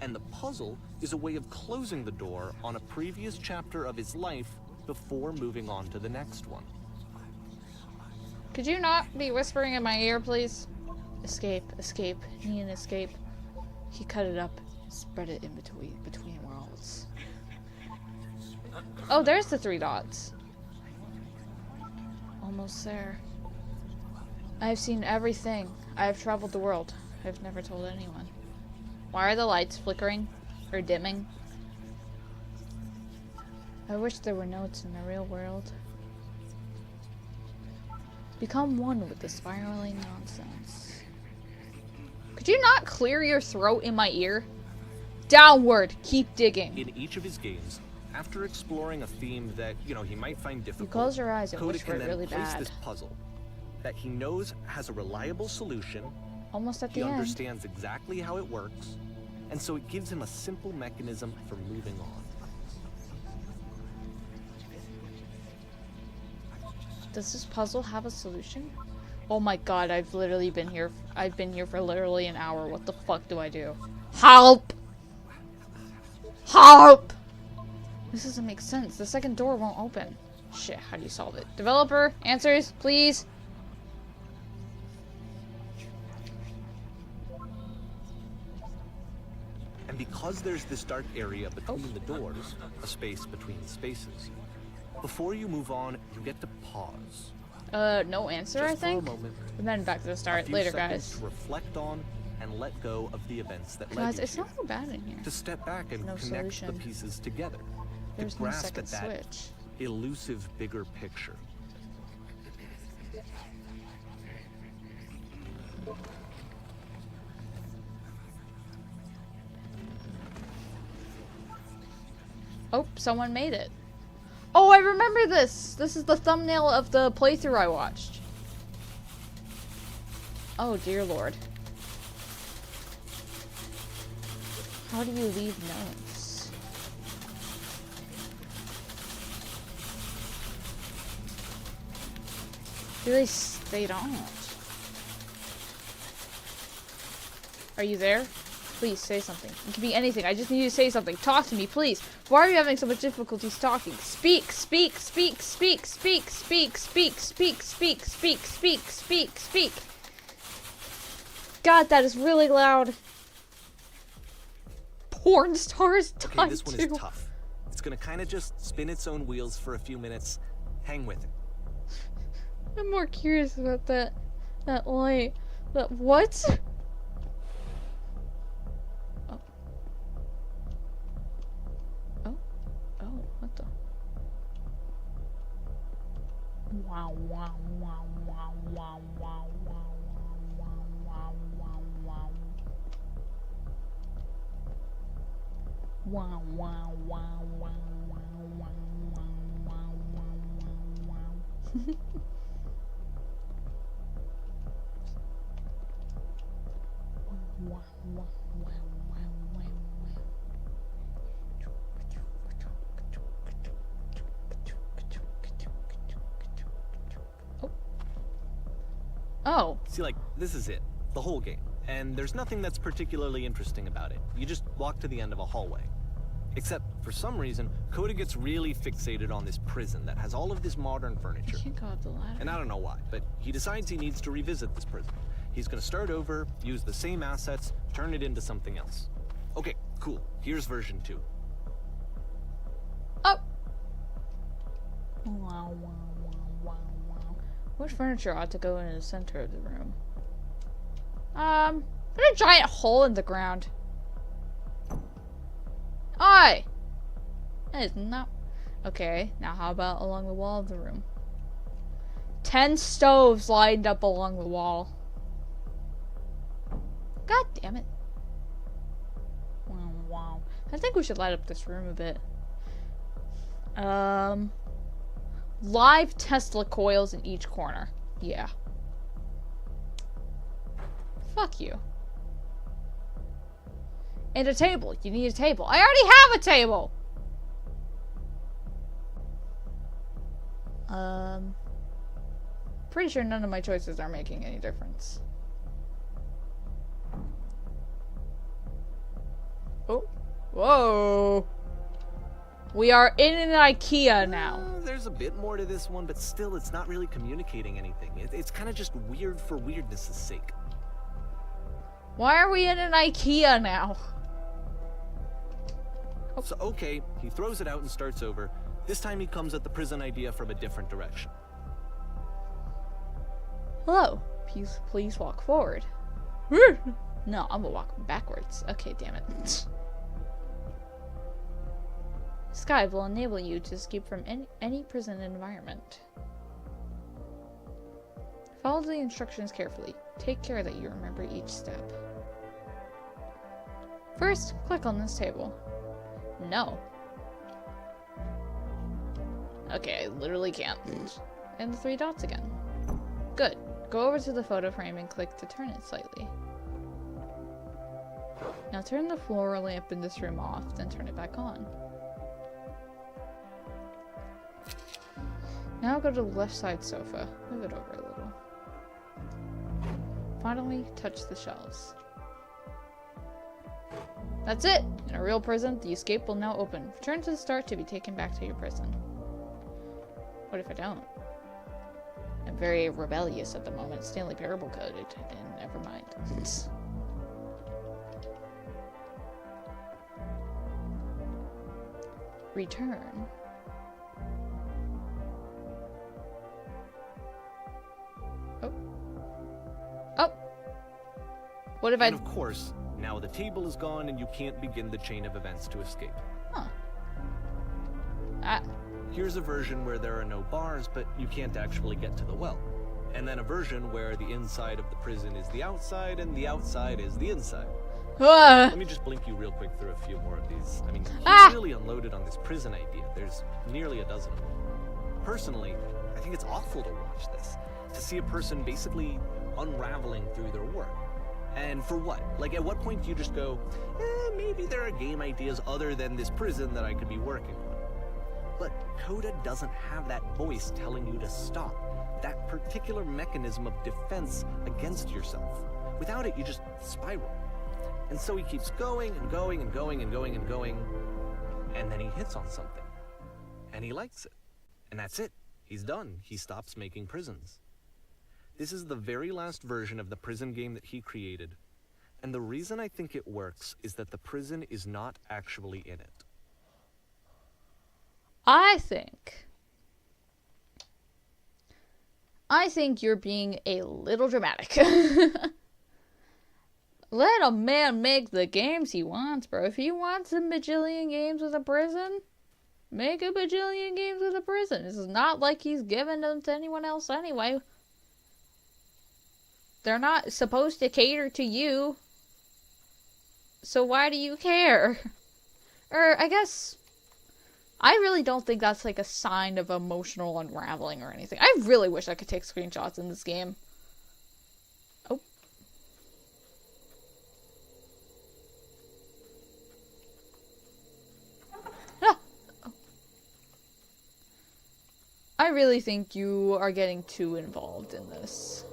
Speaker 2: And the puzzle is a way of closing the door on a previous chapter of his life before moving on to the next one.
Speaker 1: Could you not be whispering in my ear, please? Escape, escape, need an escape. He cut it up, spread it in between worlds. Oh, there's the 3 dots. Almost there. I have seen everything. I have traveled the world. I have never told anyone. Why are the lights flickering? Or dimming? I wish there were notes in the real world. Become one with the spiraling nonsense. Could you not clear your throat in my ear? Downward! Keep digging.
Speaker 2: In each of his games, after exploring a theme that, he might find difficult,
Speaker 1: you close your eyes and
Speaker 2: Coda
Speaker 1: wish for
Speaker 2: can
Speaker 1: it really
Speaker 2: then place
Speaker 1: bad.
Speaker 2: this puzzle that he knows has a reliable solution.
Speaker 1: Almost at the
Speaker 2: He
Speaker 1: end.
Speaker 2: understands exactly how it works, and so it gives him a simple mechanism for moving on.
Speaker 1: Does this puzzle have a solution? Oh my god, I've literally been here. I've been here for literally an hour. What the fuck do I do? Help! Help! This doesn't make sense. The second door won't open. Shit, how do you solve it? Developer, answers, please.
Speaker 2: And because there's this dark area between the doors, a space between the spaces, before you move on, you get to pause.
Speaker 1: No answer,
Speaker 2: Just
Speaker 1: I think.
Speaker 2: For a moment,
Speaker 1: and then back to the start. Later, guys.
Speaker 2: To reflect on and let go of the events that led
Speaker 1: Guys,
Speaker 2: you
Speaker 1: it's not so bad in here.
Speaker 2: to step back and
Speaker 1: No
Speaker 2: connect
Speaker 1: solution.
Speaker 2: the pieces together.
Speaker 1: There's
Speaker 2: to
Speaker 1: no
Speaker 2: grasp
Speaker 1: second
Speaker 2: at that
Speaker 1: switch.
Speaker 2: elusive bigger picture.
Speaker 1: Oh, someone made it. Oh, I remember this! This is the thumbnail of the playthrough I watched. Oh, dear lord. How do you leave notes? They don't. Are you there? Please say something. It can be anything. I just need you to say something. Talk to me, please. Why are you having so much difficulties talking? Speak, speak, speak, speak, speak, speak, speak, speak, speak, speak, speak, speak, speak. God, that is really loud. Porn stars die
Speaker 2: Okay, this one is tough. It's gonna kind of just spin its own wheels for a few minutes. Hang with it.
Speaker 1: I'm more curious about that light. That what? Oh. Oh. Oh, what the? Wow, wow, wow, wow, wow, wow, wow, wow, wow, wow, wow. Wow, wow, wow, wow, wow, wow, wow, wow, wow, wow. Wow, wow, wow, wow, wow, wow. Oh.
Speaker 2: See, like, this is it. The whole game. And there's nothing that's particularly interesting about it. You just walk to the end of a hallway. Except, for some reason, Coda gets really fixated on this prison that has all of this modern furniture.
Speaker 1: You can't go up the ladder.
Speaker 2: And I don't know why, but he decides he needs to revisit this prison. He's gonna start over, use the same assets, turn it into something else. Okay, cool. Here's version 2.
Speaker 1: Oh! Wow, wow, wow, wow, wow. What furniture ought to go in the center of the room? There's a giant hole in the ground. Aye! That is not... Okay, now how about along the wall of the room? 10 stoves lined up along the wall. God damn it. Wow, wow. I think we should light up this room a bit. Live Tesla coils in each corner. Yeah. Fuck you. And a table. You need a table. I already have a table! Pretty sure none of my choices are making any difference. Oh. Whoa. We are in an IKEA now.
Speaker 2: There's a bit more to this one, but still, it's not really communicating anything. It's kind of just weird for weirdness' sake.
Speaker 1: Why are we in an IKEA now?
Speaker 2: Oh. So, okay, he throws it out and starts over. This time he comes at the prison idea from a different direction.
Speaker 1: Hello. Please walk forward. No, I'm gonna walk backwards. Okay, damn it. Sky will enable you to escape from any prison environment. Follow the instructions carefully. Take care that you remember each step. First, click on this table. No. Okay, I literally can't. And the 3 dots again. Good. Go over to the photo frame and click to turn it slightly. Now turn the floor lamp in this room off, then turn it back on. Now go to the left side sofa. Move it over a little. Finally, touch the shelves. That's it! In a real prison, the escape will now open. Return to the start to be taken back to your prison. What if I don't? I'm very rebellious at the moment. Stanley Parable coded, and never mind. Return. Oh. Oh! What if
Speaker 2: And of course, now the table is gone and you can't begin the chain of events to escape.
Speaker 1: Huh.
Speaker 2: Here's a version where there are no bars, but you can't actually get to the well. And then a version where the inside of the prison is the outside and the outside is the inside. Let me just blink you real quick through a few more of these. I mean, he really unloaded on this prison idea. There's nearly a dozen of them. Personally, I think it's awful to watch this. To see a person basically unraveling through their work. And for what? Like, at what point do you just go, maybe there are game ideas other than this prison that I could be working on? But Coda doesn't have that voice telling you to stop. That particular mechanism of defense against yourself. Without it, you just spiral. And so he keeps going and going and going and going and going. And then he hits on something. And he likes it. And that's it. He's done. He stops making prisons. This is the very last version of the prison game that he created. And the reason I think it works is that the prison is not actually in it.
Speaker 1: I think you're being a little dramatic. Let a man make the games he wants, bro. If he wants a bajillion games with a prison, make a bajillion games with a prison. This is not like he's giving them to anyone else anyway. They're not supposed to cater to you. So why do you care? Or, I guess, I really don't think that's like a sign of emotional unraveling or anything. I really wish I could take screenshots in this game. Oh. Ah. Oh. I really think you are getting too involved in this.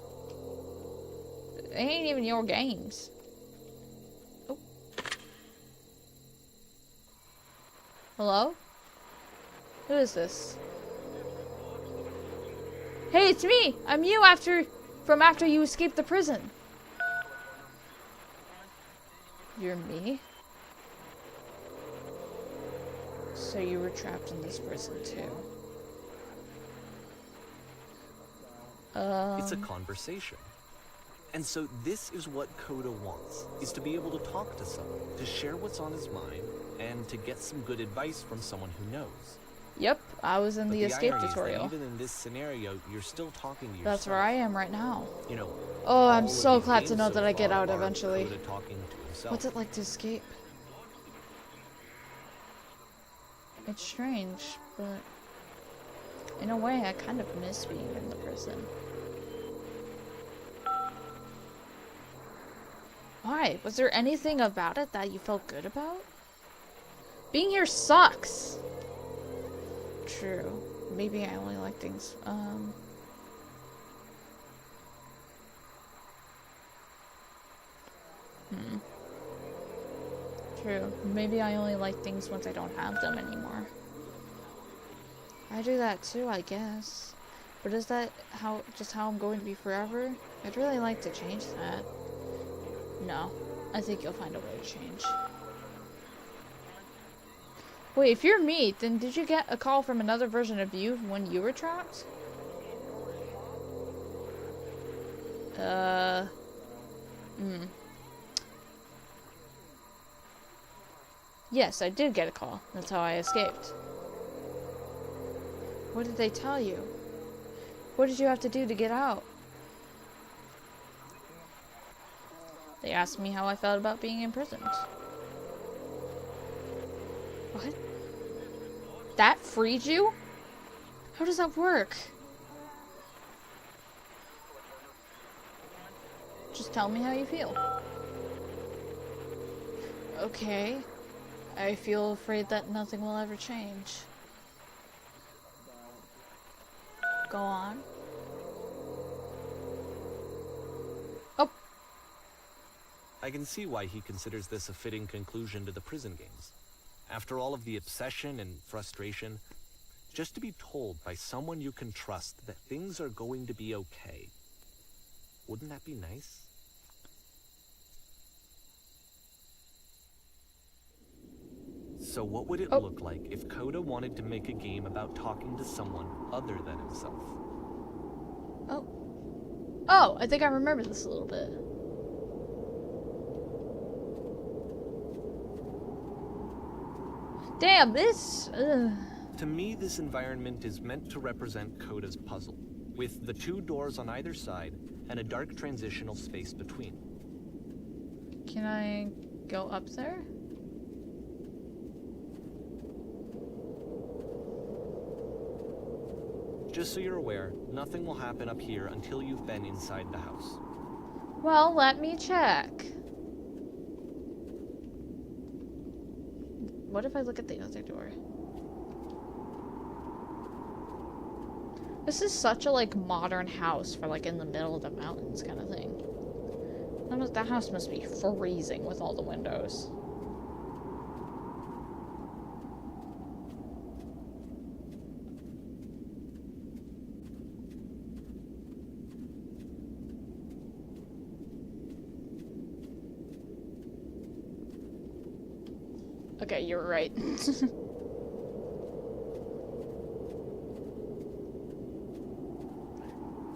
Speaker 1: It ain't even your games. Oh. Hello? Who is this? Hey, it's me! I'm you from after you escaped the prison. You're me? So you were trapped in this prison too.
Speaker 2: It's a conversation. And so this is what Coda wants, is to be able to talk to someone, to share what's on his mind, and to get some good advice from someone who knows.
Speaker 1: Yep, I was in the escape tutorial.
Speaker 2: Even in this scenario, you're still talking to yourself.
Speaker 1: That's where I am right now.
Speaker 2: You know.
Speaker 1: Oh, I'm so glad to know that I get out eventually.
Speaker 2: To
Speaker 1: What's it like to escape? It's strange, but in a way, I kind of miss being in the prison. Why? Was there anything about it that you felt good about? Being here sucks. True. Maybe I only like things. True. Maybe I only like things once I don't have them anymore. I do that too, I guess. But is that just how I'm going to be forever? I'd really like to change that. No. I think you'll find a way to change. Wait, if you're me, then did you get a call from another version of you when you were trapped? Yes, I did get a call. That's how I escaped. What did they tell you? What did you have to do to get out? They asked me how I felt about being imprisoned. What? That freed you? How does that work? Just tell me how you feel. Okay. I feel afraid that nothing will ever change. Go on. Oh.
Speaker 2: I can see why he considers this a fitting conclusion to the prison games. After all of the obsession and frustration, just to be told by someone you can trust that things are going to be okay. Wouldn't that be nice? So what would it look like if Coda wanted to make a game about talking to someone other than himself?
Speaker 1: Oh, I think I remember this a little bit. Damn, this...
Speaker 2: To me, this environment is meant to represent Coda's puzzle, with the 2 doors on either side and a dark transitional space between.
Speaker 1: Can I go up there?
Speaker 2: Just so you're aware, nothing will happen up here until you've been inside the house.
Speaker 1: Well, let me check. What if I look at the other door? This is such a, like, modern house for, like, in the middle of the mountains kind of thing. That house must be freezing with all the windows. Okay, you're right.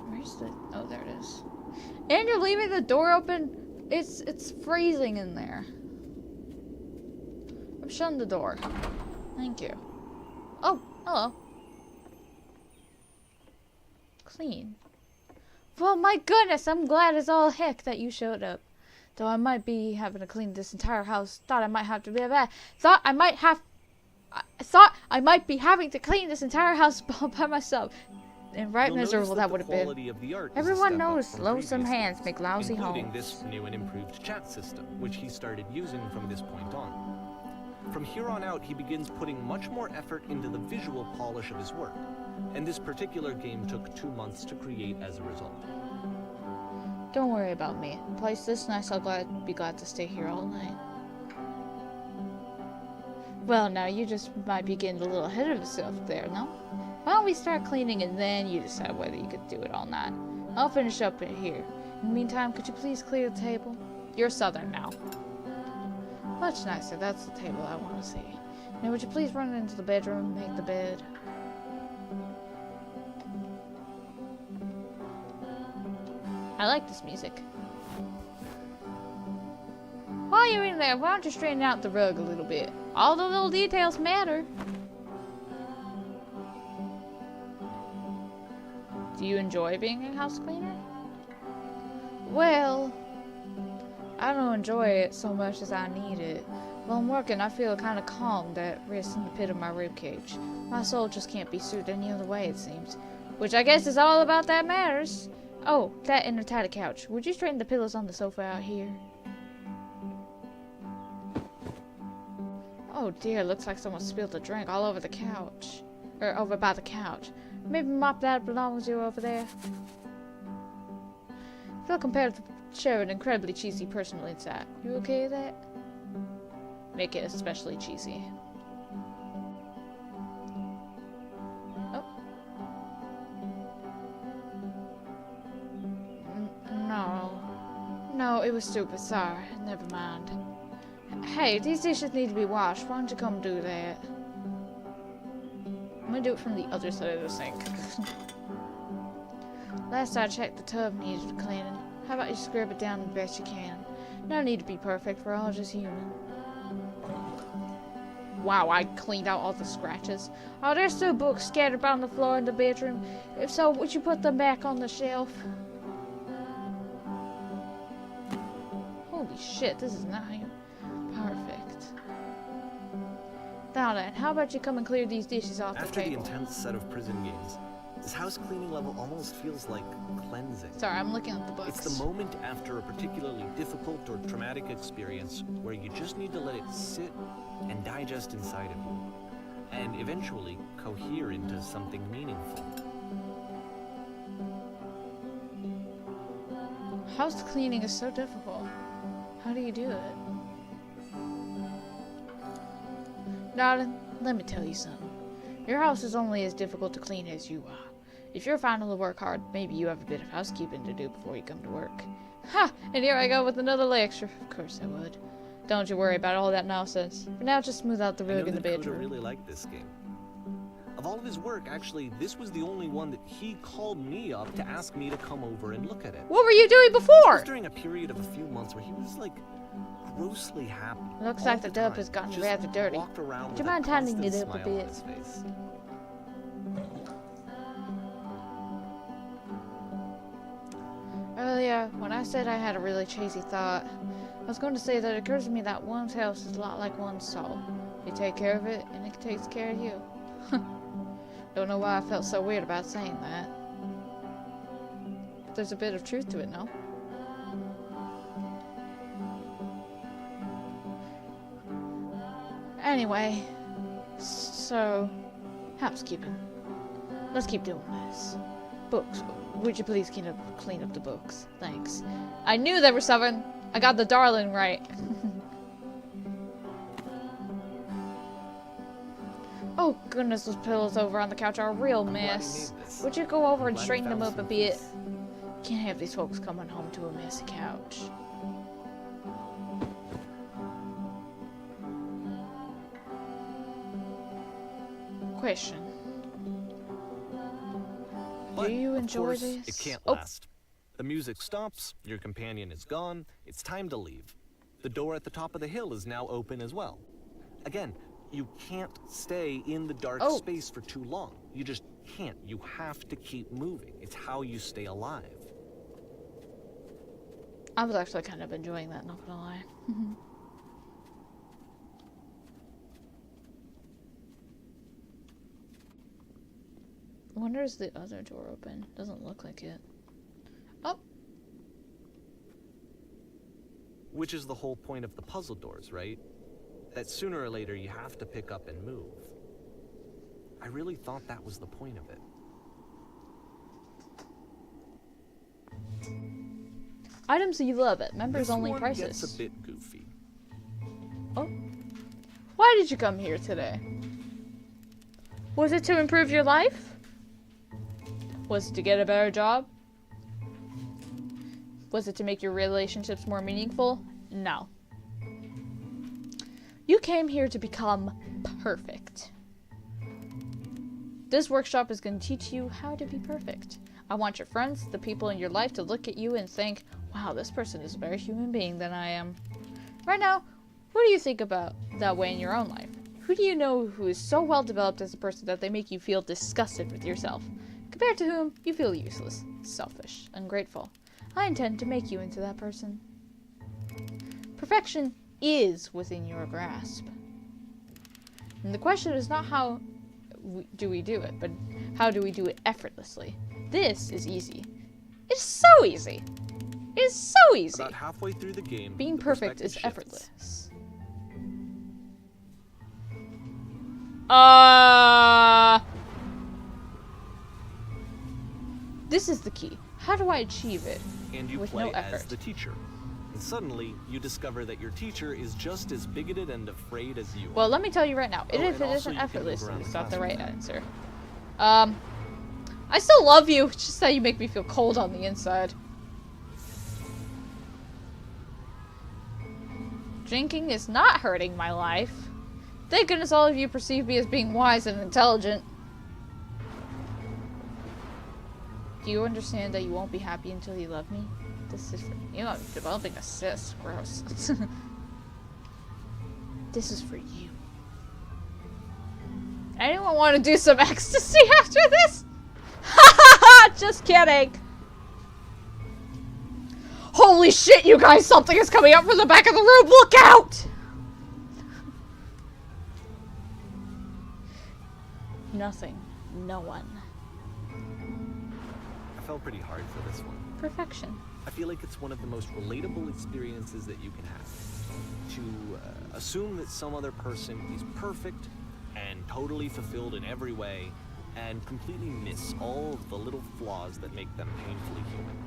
Speaker 1: Where's the... Oh, there it is. And you're leaving the door open? It's freezing in there. I'm shutting the door. Thank you. Oh, hello. Clean. Well, my goodness, I'm glad as all heck that you showed up. Though I might be having to clean this entire house. Thought I might be having to clean this entire house by myself. And right miserable that would have been. Everyone knows lonesome hands make lousy homes.
Speaker 2: Including this new and improved chat system, which he started using from this point on. From here on out, he begins putting much more effort into the visual polish of his work. And this particular game took 2 months to create as a result.
Speaker 1: Don't worry about me. A place this nice, I'll be glad to stay here all night. Well, now you just might be getting a little ahead of yourself there, no? Why don't we start cleaning and then you decide whether you could do it all night? I'll finish up in here. In the meantime, could you please clear the table? You're southern now. Much nicer. That's the table I want to see. Now, would you please run into the bedroom and make the bed? I like this music. While you're in there, why don't you straighten out the rug a little bit? All the little details matter. Do you enjoy being a house cleaner? Well, I don't enjoy it so much as I need it. While I'm working, I feel kind of calm that rests in the pit of my ribcage. My soul just can't be soothed any other way, it seems. Which I guess is all about that matters. Oh, that and a tatted couch. Would you straighten the pillows on the sofa out here? Oh dear, looks like someone spilled a drink all over the couch. Or over by the couch. Maybe mop that belongs you over there. I feel compelled to share an incredibly cheesy personal insight. You okay with that? Make it especially cheesy. No, it was stupid. Sorry. Never mind. Hey, these dishes need to be washed. Why don't you come do that? I'm gonna do it from the other side of the sink. Last I checked, the tub needed cleaning. How about you scrub it down the best you can? No need to be perfect. We're all just human. Wow, I cleaned out all the scratches. Oh, there's still books scattered around the floor in the bedroom. If so, would you put them back on the shelf? Holy shit, this is not perfect. Now then, how about you come and clear these dishes off the table?
Speaker 2: After the intense set of prison games, this house cleaning level almost feels like cleansing.
Speaker 1: Sorry, I'm looking at the books.
Speaker 2: It's the moment after a particularly difficult or traumatic experience where you just need to let it sit and digest inside of you, and eventually cohere into something meaningful.
Speaker 1: House cleaning is so difficult. How do you do it? Darling, let me tell you something. Your house is only as difficult to clean as you are. If you're finding to work hard, maybe you have a bit of housekeeping to do before you come to work. Ha! And here I go with another lecture. Of course I would. Don't you worry about all that nonsense. For now, just smooth out the rug in the bedroom.
Speaker 2: I really liked this game. Of all of his work, actually, this was the only one that he called me up to ask me to come over and look at it.
Speaker 1: What were you doing before?
Speaker 2: It was during a period of a few months where he was, like, grossly happy.
Speaker 1: Looks like the dub has gotten rather dirty. Would you mind tidying it up a bit? Earlier, when I said I had a really cheesy thought, I was going to say that it occurs to me that one's house is a lot like one's soul. You take care of it, and it takes care of you. Don't know why I felt so weird about saying that. There's a bit of truth to it, no? Anyway, so, housekeeping. Let's keep doing this. Books. Would you please clean up the books? Thanks. I knew there were 7. I got the darling right. Oh goodness, those pillows over on the couch are a real mess. Would you go over and straighten them up a bit? Can't have these folks coming home to a messy couch. Question. Do you enjoy this?
Speaker 2: It can't last. The music stops, your companion is gone, it's time to leave. The door at the top of the hill is now open as well. Again, you can't stay in the dark space for too long. You just can't. You have to keep moving. It's how you stay alive.
Speaker 1: I was actually kind of enjoying that, not gonna lie. I wonder is the other door open? Doesn't look like it. Oh!
Speaker 2: Which is the whole point of the puzzle doors, right? That sooner or later you have to pick up and move. I really thought that was the point of it.
Speaker 1: Items you love at members only
Speaker 2: this one
Speaker 1: prices.
Speaker 2: Gets a bit goofy.
Speaker 1: Oh. Why did you come here today? Was it to improve your life? Was it to get a better job? Was it to make your relationships more meaningful? No. You came here to become perfect. This workshop is going to teach you how to be perfect. I want your friends, the people in your life, to look at you and think, wow, this person is a better human being than I am. Right now, who do you think about that way in your own life? Who do you know who is so well developed as a person that they make you feel disgusted with yourself, compared to whom you feel useless, selfish, ungrateful? I intend to make you into that person. Perfection is within your grasp. And the question is not how do we do it, but how do we do it effortlessly? This is easy. It's so easy. It's so easy.
Speaker 2: About halfway through the game,
Speaker 1: being perfect is effortless. This is the key. How do I achieve it
Speaker 2: and you
Speaker 1: with
Speaker 2: play
Speaker 1: no effort?
Speaker 2: As the teacher. And suddenly, you discover that your teacher is just as bigoted and afraid as you are.
Speaker 1: Well, let me tell you right now, if it isn't effortless, it's not the right answer. I still love you, it's just that you make me feel cold on the inside. Drinking is not hurting my life. Thank goodness all of you perceive me as being wise and intelligent. Do you understand that you won't be happy until you love me? This is for you. I'm developing a cyst. Gross. This is for you. Anyone want to do some ecstasy after this? Just kidding. Holy shit, you guys! Something is coming up from the back of the room. Look out! Nothing. No one.
Speaker 2: I fell pretty hard for this one.
Speaker 1: Perfection.
Speaker 2: I feel like it's one of the most relatable experiences that you can have. To assume that some other person is perfect and totally fulfilled in every way, and completely miss all of the little flaws that make them painfully human.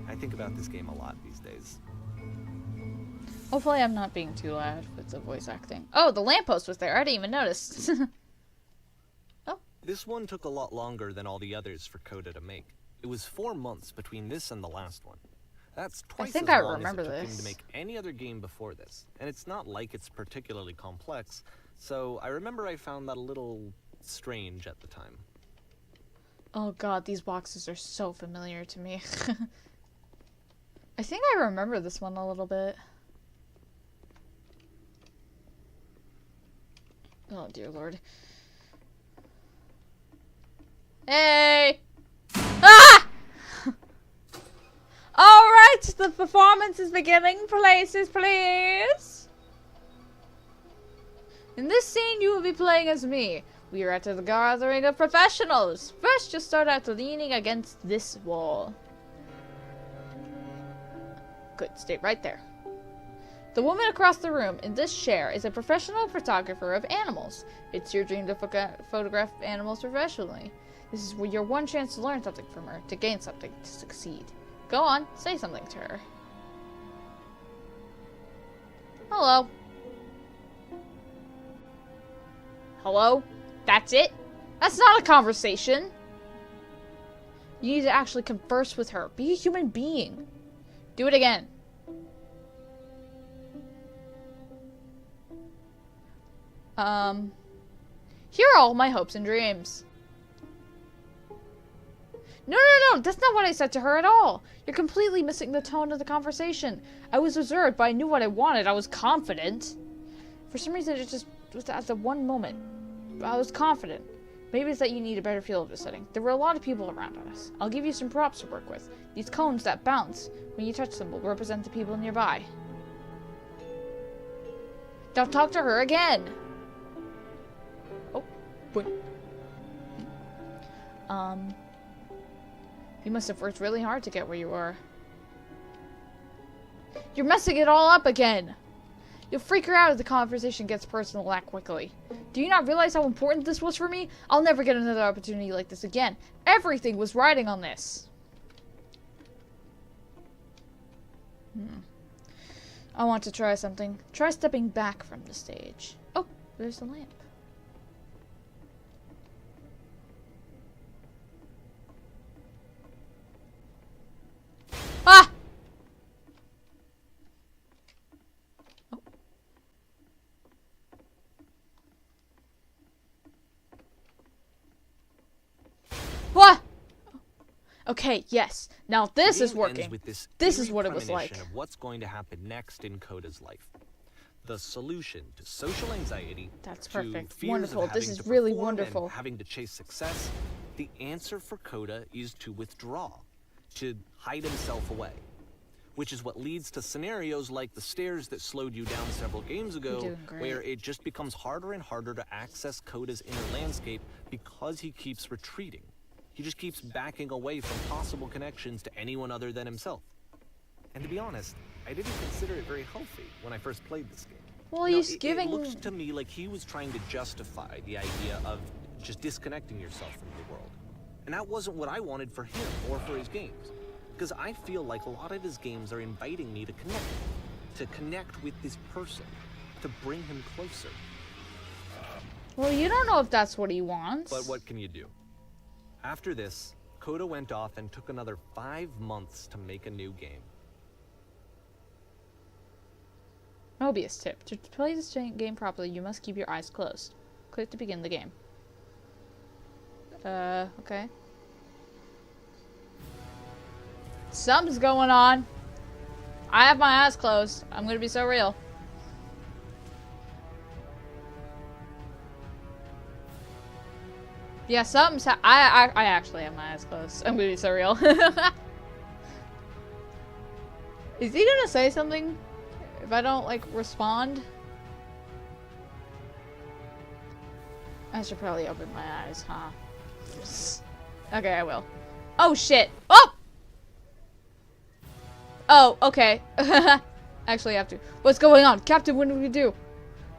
Speaker 2: I think about this game a lot these days.
Speaker 1: Hopefully I'm not being too loud with the voice acting. Oh, the lamppost was there. I didn't even notice. Oh.
Speaker 2: This one took a lot longer than all the others for Coda to make. It was 4 months between this and the last one. That's twice as long as it took him to make any other game before this. And it's not like it's particularly complex, so I remember I found that a little strange at the time.
Speaker 1: Oh god, these boxes are so familiar to me. I think I remember this one a little bit. Oh dear lord. Hey! Ah! Alright, the performance is beginning. Places, please. In this scene, you will be playing as me. We are at the gathering of professionals. First, just start out leaning against this wall. Good, stay right there. The woman across the room in this chair is a professional photographer of animals. It's your dream to photograph animals professionally. This is your one chance to learn something from her, to gain something, to succeed. Go on, say something to her. Hello. Hello? That's it? That's not a conversation. You need to actually converse with her. Be a human being. Do it again. Here are all my hopes and dreams. No, that's not what I said to her at all. You're completely missing the tone of the conversation. I was reserved, but I knew what I wanted. I was confident. For some reason, it just was at the one moment. I was confident. Maybe it's that you need a better feel of the setting. There were a lot of people around us. I'll give you some props to work with. These cones that bounce when you touch them will represent the people nearby. Now talk to her again. Oh, wait. You must have worked really hard to get where you are. You're messing it all up again. You'll freak her out if the conversation gets personal that quickly. Do you not realize how important this was for me? I'll never get another opportunity like this again. Everything was riding on this. I want to try something. Try stepping back from the stage. Oh, there's the lamp. Ah! Oh. What? Okay, yes. Now this is working. This is what it was like.
Speaker 2: Of what's going to happen next in Coda's life. The solution to social anxiety.
Speaker 1: That's perfect. Wonderful. This is really wonderful.
Speaker 2: Having to chase success. The answer for Coda is to withdraw, to hide himself away, which is what leads to scenarios like the stairs that slowed you down several games ago, where it just becomes harder and harder to access Coda's inner landscape because he keeps retreating. He just keeps backing away from possible connections to anyone other than himself. And to be honest, I didn't consider it very healthy when I first played this game.
Speaker 1: Well, he's giving...
Speaker 2: It looked to me like he was trying to justify the idea of just disconnecting yourself from the world. And that wasn't what I wanted for him or for his games. Because I feel like a lot of his games are inviting me to connect with this person, to bring him closer.
Speaker 1: Well, you don't know if that's what he wants.
Speaker 2: But what can you do? After this, Coda went off and took another 5 months to make a new game.
Speaker 1: Mobius tip. To play this game properly, you must keep your eyes closed. Click to begin the game. Okay. Something's going on. I have my eyes closed. I'm gonna be so real. Yeah, something's I actually have my eyes closed. I'm gonna be so real. Is he gonna say something if I don't, like, respond? I should probably open my eyes, huh? Okay, I will. Oh, shit! Oh! Oh, okay. Actually, I have to. What's going on? Captain, what do we do?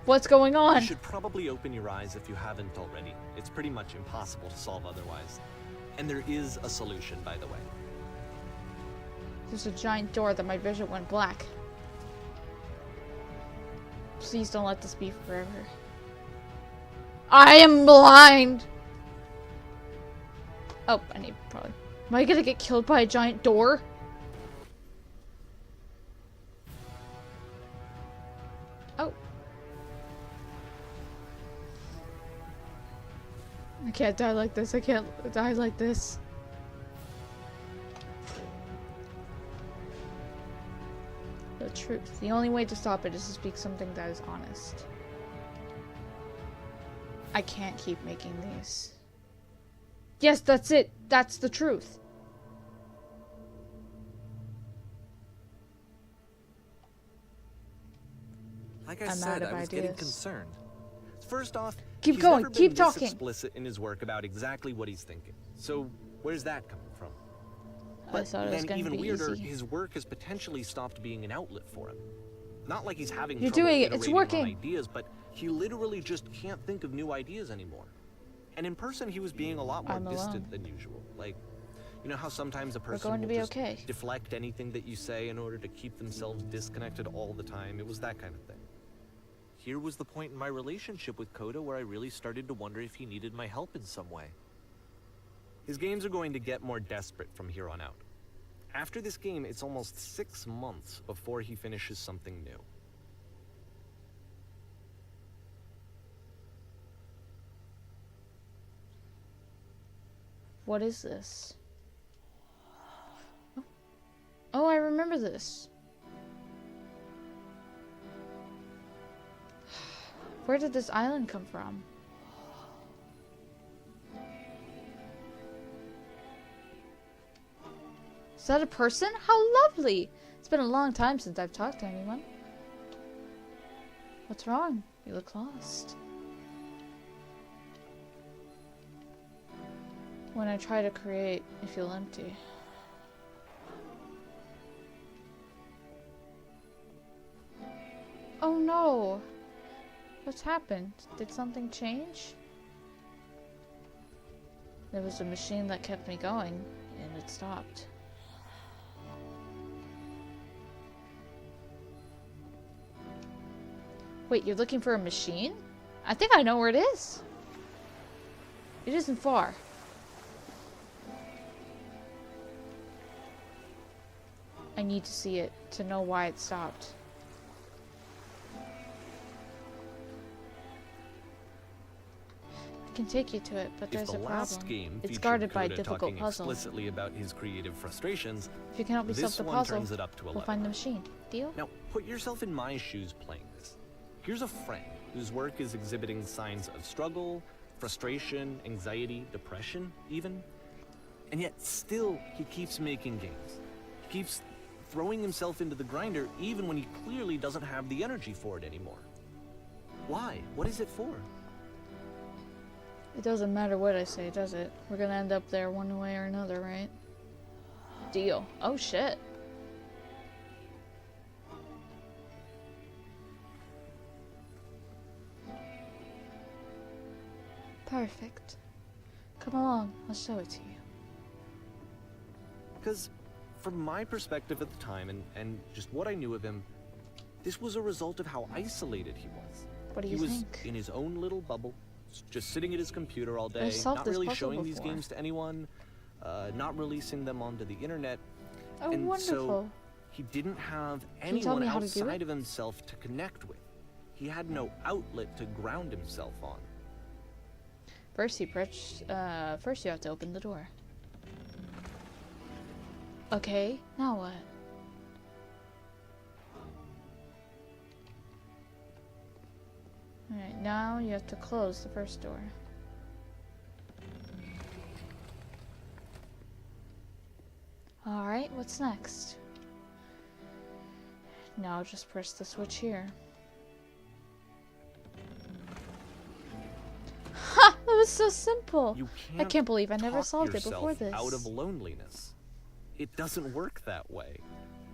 Speaker 1: What's going on?
Speaker 2: You should probably open your eyes if you haven't already. It's pretty much impossible to solve otherwise. And there is a solution, by the way.
Speaker 1: There's a giant door that my vision went black. Please don't let this be forever. I am blind! Oh, I need probably... Am I gonna get killed by a giant door? Oh. I can't die like this. I can't die like this. The truth. The only way to stop it is to speak something that is honest. I can't keep making these. Yes, that's it. That's the truth.
Speaker 2: Like I said, I was getting concerned. First off,
Speaker 1: keep
Speaker 2: he's
Speaker 1: going.
Speaker 2: Never
Speaker 1: keep
Speaker 2: been
Speaker 1: talking.
Speaker 2: This explicit in his work about exactly what he's thinking. So where's that coming from? But
Speaker 1: I thought it was
Speaker 2: then
Speaker 1: gonna
Speaker 2: even
Speaker 1: be
Speaker 2: weirder,
Speaker 1: easy.
Speaker 2: his work has potentially stopped being an outlet for him. Not like he's having
Speaker 1: You're
Speaker 2: trouble
Speaker 1: doing it. It's
Speaker 2: iterating
Speaker 1: working.
Speaker 2: on ideas, but he literally just can't think of new ideas anymore. And in person, he was being a lot more distant than usual. Like, you know how sometimes a person will just deflect anything that you say in order to keep themselves disconnected all the time? It was that kind of thing. Here was the point in my relationship with Coda where I really started to wonder if he needed my help in some way. His games are going to get more desperate from here on out. After this game, it's almost 6 months before he finishes something new.
Speaker 1: What is this? Oh, I remember this. Where did this island come from? Is that a person? How lovely! It's been a long time since I've talked to anyone. What's wrong? You look lost. When I try to create, I feel empty. Oh no! What's happened? Did something change? There was a machine that kept me going, and it stopped. Wait, you're looking for a machine? I think I know where it is. It isn't far. I need to see it to know why it stopped. I can take you to it, but there's a problem. It's guarded by a difficult puzzle.
Speaker 2: Explicitly about his creative frustrations,
Speaker 1: if you can help me solve the puzzle, we'll find the machine. Deal?
Speaker 2: Now, put yourself in my shoes playing this. Here's a friend whose work is exhibiting signs of struggle, frustration, anxiety, depression, even. And yet, still, he keeps making games. He keeps throwing himself into the grinder even when he clearly doesn't have the energy for it anymore. Why? What is it for?
Speaker 1: It doesn't matter what I say, does it? We're gonna end up there one way or another, right? Deal. Oh shit. Perfect. Come along, I'll show it to you.
Speaker 2: Because from my perspective at the time and just what I knew of him, this was a result of how isolated he was.
Speaker 1: What do you think?
Speaker 2: He was in his own little bubble, just sitting at his computer all day, not really showing these games to anyone, not releasing them onto the internet.
Speaker 1: Oh,
Speaker 2: and
Speaker 1: wonderful.
Speaker 2: So he didn't have anyone outside of himself to connect with. He had no outlet to ground himself on.
Speaker 1: First you have to open the door. Okay, now what? Alright, now you have to close the first door. Alright, what's next? Now just press the switch here. Ha! That was so simple! I can't believe I never solved it before this.
Speaker 2: Out of loneliness. It doesn't work that way.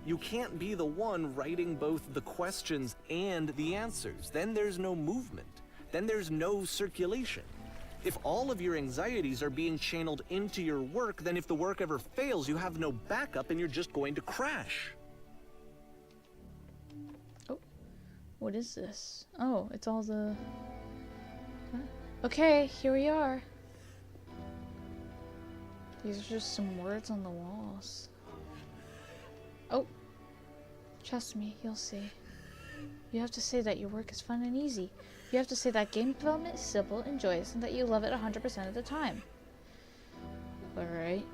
Speaker 2: You can't be the one writing both the questions and the answers. Then there's no movement. Then there's no circulation. If all of your anxieties are being channeled into your work, then if the work ever fails, you have no backup and you're just going to crash.
Speaker 1: Oh. What is this? Oh, it's all the... Huh? Okay, here we are. These are just some words on the walls. Oh. Trust me, you'll see. You have to say that your work is fun and easy. You have to say that game development is simple and joyous and that you love it 100% of the time. Alright.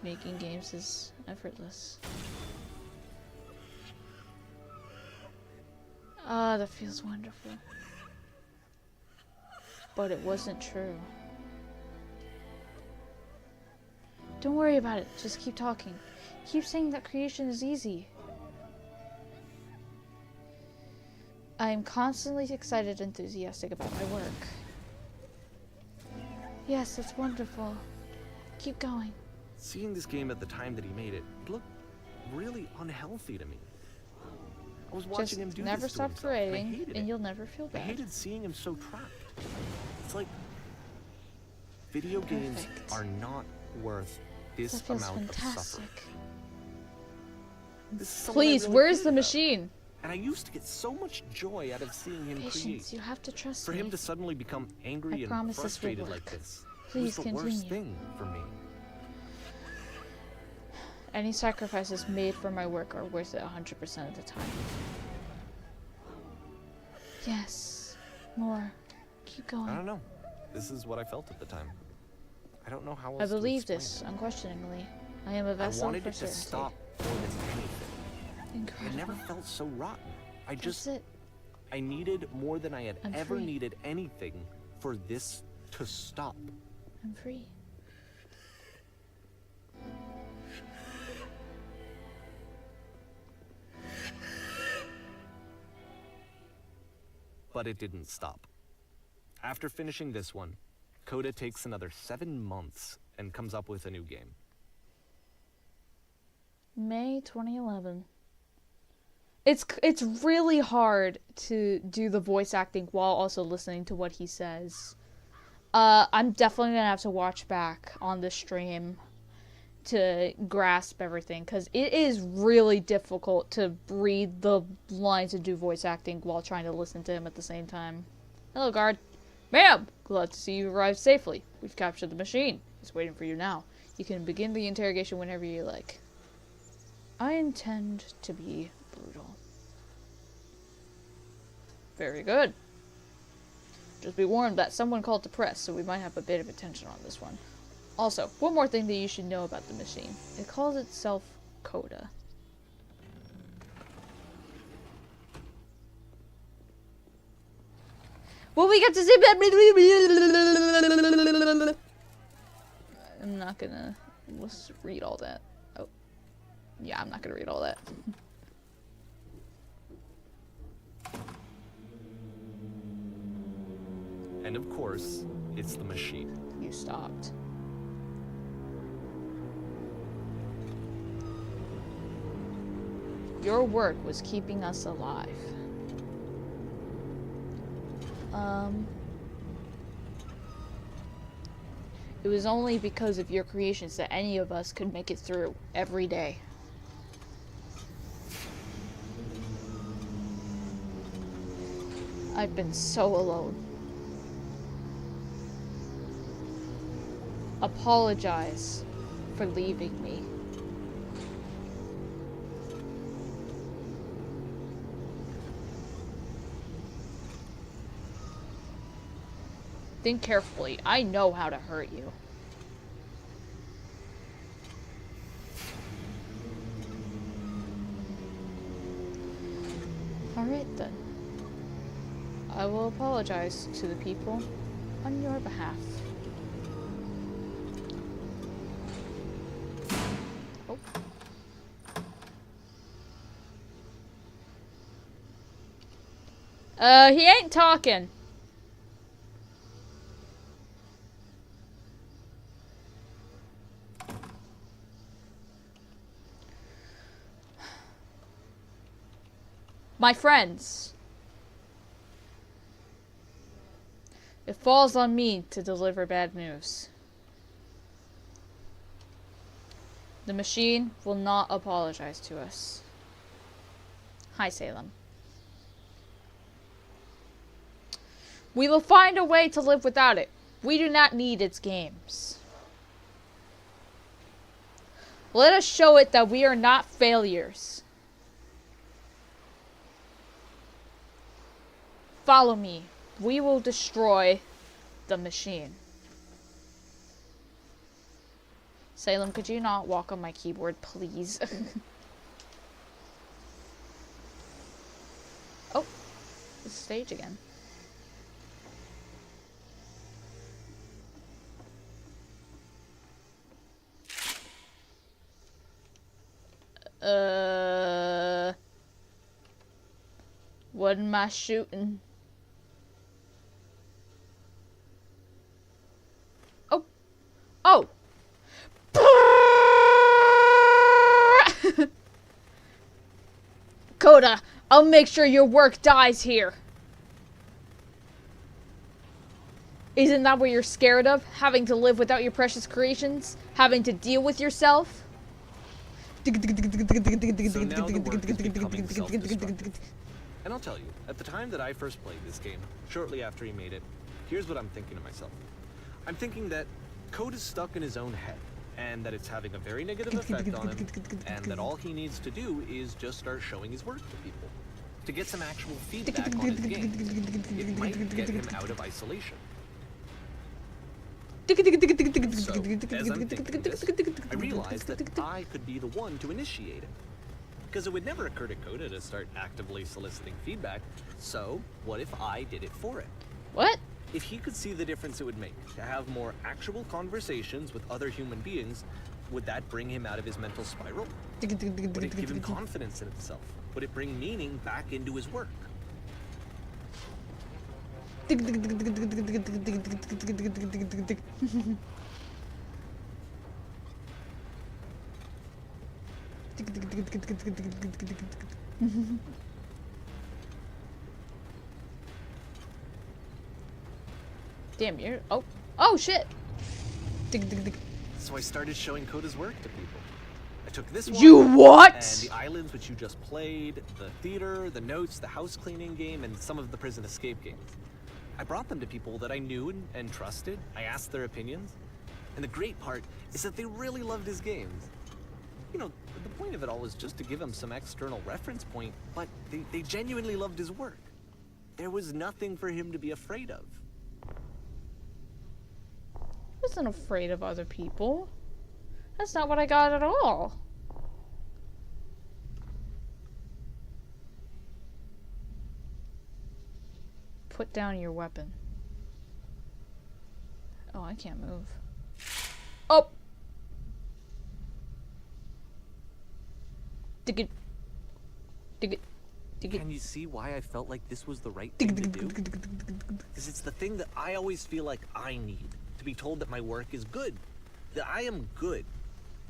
Speaker 1: Making games is effortless. Ah, that feels wonderful. But it wasn't true. Don't worry about it. Just keep talking. Keep saying that creation is easy. I am constantly excited and enthusiastic about my work. Yes, it's wonderful. Keep going.
Speaker 2: Seeing this game at the time that he made it looked really unhealthy to me. I was watching him do
Speaker 1: never
Speaker 2: this to
Speaker 1: stop
Speaker 2: himself,
Speaker 1: creating, and you'll never feel bad.
Speaker 2: I hated seeing him so trapped. It's like video games are not worth this amount of suffering.
Speaker 1: Please, where's the machine?
Speaker 2: And I used to get so much joy out of seeing him create.
Speaker 1: You have to trust
Speaker 2: For him to suddenly become angry and frustrated like this,
Speaker 1: please
Speaker 2: was the worst thing for me.
Speaker 1: Any sacrifices made for my work are worth it 100% of the time. Yes. More. Keep going.
Speaker 2: I don't know. This is what I felt at the time. I don't know how else
Speaker 1: I believe
Speaker 2: to
Speaker 1: this, unquestioningly. I am a vessel
Speaker 2: I wanted
Speaker 1: for
Speaker 2: it to
Speaker 1: certainty.
Speaker 2: stop more than anything.
Speaker 1: Incredible.
Speaker 2: It never felt so rotten.
Speaker 1: That's it.
Speaker 2: I needed more than I had
Speaker 1: I'm
Speaker 2: ever
Speaker 1: free.
Speaker 2: needed anything for this to stop.
Speaker 1: I'm free.
Speaker 2: But it didn't stop. After finishing this one, Coda takes another 7 months and comes up with a new game.
Speaker 1: May 2011. It's really hard to do the voice acting while also listening to what he says. I'm definitely gonna have to watch back on the stream to grasp everything, because it is really difficult to read the lines and do voice acting while trying to listen to him at the same time. Hello, guard. Ma'am! Glad to see you arrived safely. We've captured the machine. It's waiting for you now. You can begin the interrogation whenever you like. I intend to be brutal. Very good. Just be warned that someone called the press, so we might have a bit of attention on this one. Also, one more thing that you should know about the machine. It calls itself Coda. Well, we got to see that. I'm not gonna. Let's read all that. Oh. Yeah, I'm not gonna read all that.
Speaker 2: And of course, it's the machine.
Speaker 1: You stopped. Your work was keeping us alive. It was only because of your creations that any of us could make it through every day. I've been so alone. Apologize for leaving me. Think carefully. I know how to hurt you. Alright then. I will apologize to the people on your behalf. Oh. He ain't talking. My friends, it falls on me to deliver bad news. The machine will not apologize to us. Hi, Salem. We will find a way to live without it. We do not need its games. Let us show it that we are not failures. Follow me. We will destroy the machine. Salem, could you not walk on my keyboard, please? Oh, the stage again. What am I shooting? Oh. Oh. Coda, I'll make sure your work dies here. Isn't that what you're scared of? Having to live without your precious creations? Having to deal with yourself?
Speaker 2: So now the work is becoming self-destructive. And I'll tell you, at the time that I first played this game, shortly after he made it, here's what I'm thinking to myself. I'm thinking that Code is stuck in his own head, and that it's having a very negative effect on him, and that all he needs to do is just start showing his work to people, to get some actual feedback on his game. It might get him out of isolation. So, as I'm thinking this, I realized that I could be the one to initiate it. Because it would never occur to Coda to start actively soliciting feedback, so what if I did it for him?
Speaker 1: What?
Speaker 2: If he could see the difference it would make to have more actual conversations with other human beings, would that bring him out of his mental spiral? Would it give him confidence in himself? Would it bring meaning back into his work?
Speaker 1: Damn, you're... Oh. Oh, shit!
Speaker 2: So I started showing Coda's work to people. I took this one...
Speaker 1: You what?!
Speaker 2: And the islands which you just played, the theater, the notes, the house cleaning game, and some of the prison escape games. I brought them to people that I knew and trusted. I asked their opinions. And the great part is that they really loved his games. You know, the point of it all was just to give him some external reference point, but they genuinely loved his work. There was nothing for him to be afraid of.
Speaker 1: I wasn't afraid of other people. That's not what I got at all. Put down your weapon. Oh, I can't move. Oh! Dig it. Dig it. Dig it.
Speaker 2: Can you see why I felt like this was the right thing to do? Because it's the thing that I always feel like I need. To be told that my work is good. That I am good.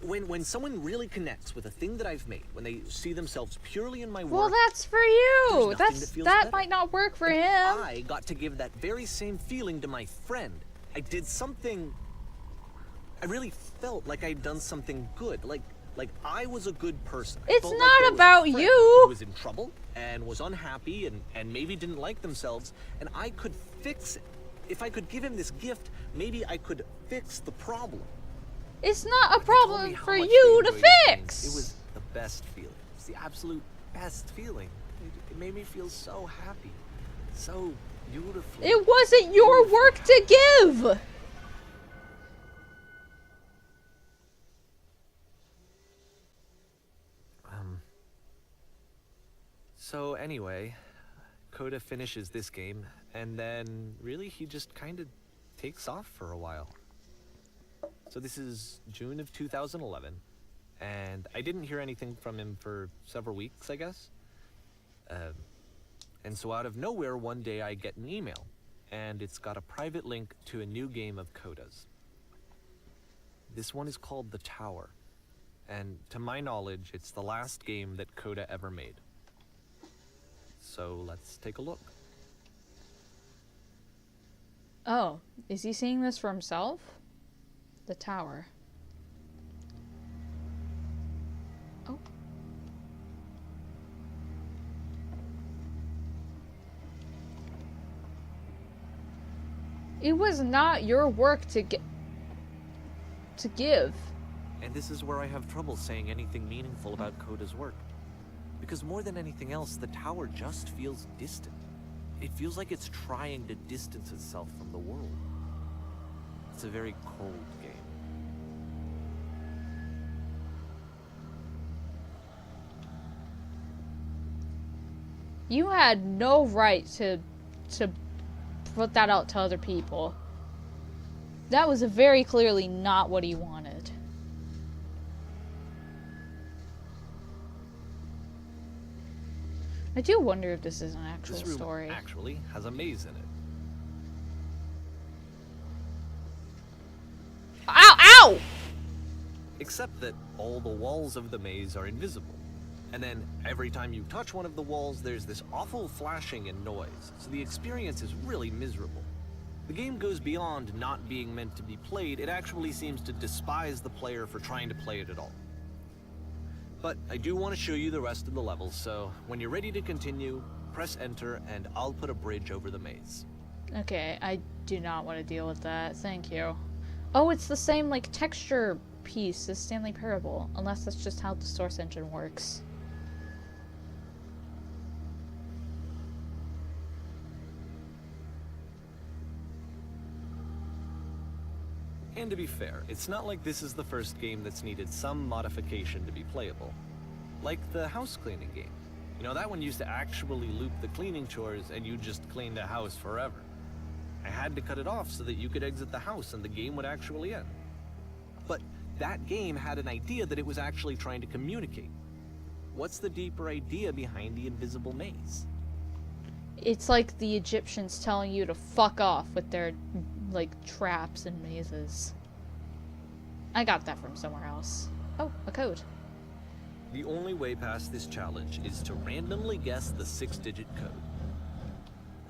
Speaker 2: When someone really connects with a thing that I've made, when they see themselves purely in my work...
Speaker 1: Well, that's for you! That might not work for him.
Speaker 2: I got to give that very same feeling to my friend. I did something... I really felt like I'd done something good. Like I was a good person.
Speaker 1: It's not about you!
Speaker 2: Who was in trouble, and was unhappy, and maybe didn't like themselves, and I could fix it. If I could give him this gift, maybe I could fix the problem.
Speaker 1: It's not a problem for you to fix.
Speaker 2: It was the best feeling. It was the absolute best feeling. It made me feel so happy. So beautiful.
Speaker 1: It wasn't your work to give.
Speaker 2: So anyway, Coda finishes this game, and then really he just kind of takes off for a while. So this is June of 2011, and I didn't hear anything from him for several weeks, I guess. And so out of nowhere, one day I get an email, and it's got a private link to a new game of Coda's. This one is called The Tower, and to my knowledge, it's the last game that Coda ever made. So let's take a look.
Speaker 1: Oh, is he seeing this for himself? The tower. Oh. It was not your work to give.
Speaker 2: And this is where I have trouble saying anything meaningful about Coda's work. Because more than anything else, the tower just feels distant. It feels like it's trying to distance itself from the world. It's a very cold game.
Speaker 1: You had no right to put that out to other people. That was very clearly not what he wanted. I do wonder if this is an actual story.
Speaker 2: This room actually has a maze in it.
Speaker 1: Ow! Ow!
Speaker 2: Except that all the walls of the maze are invisible. And then every time you touch one of the walls, there's this awful flashing and noise. So the experience is really miserable. The game goes beyond not being meant to be played. It actually seems to despise the player for trying to play it at all. But I do want to show you the rest of the levels, so when you're ready to continue, press enter and I'll put a bridge over the maze.
Speaker 1: Okay, I do not want to deal with that. Thank you. Oh, it's the same, like, texture piece as Stanley Parable, unless that's just how the source engine works.
Speaker 2: And to be fair, it's not like this is the first game that's needed some modification to be playable. Like the house cleaning game. You know, that one used to actually loop the cleaning chores and you just cleaned a house forever. I had to cut it off so that you could exit the house and the game would actually end. But that game had an idea that it was actually trying to communicate. What's the deeper idea behind the invisible maze?
Speaker 1: It's like the Egyptians telling you to fuck off with their, like, traps and mazes. I got that from somewhere else. Oh, a code.
Speaker 2: The only way past this challenge is to randomly guess the 6-digit code.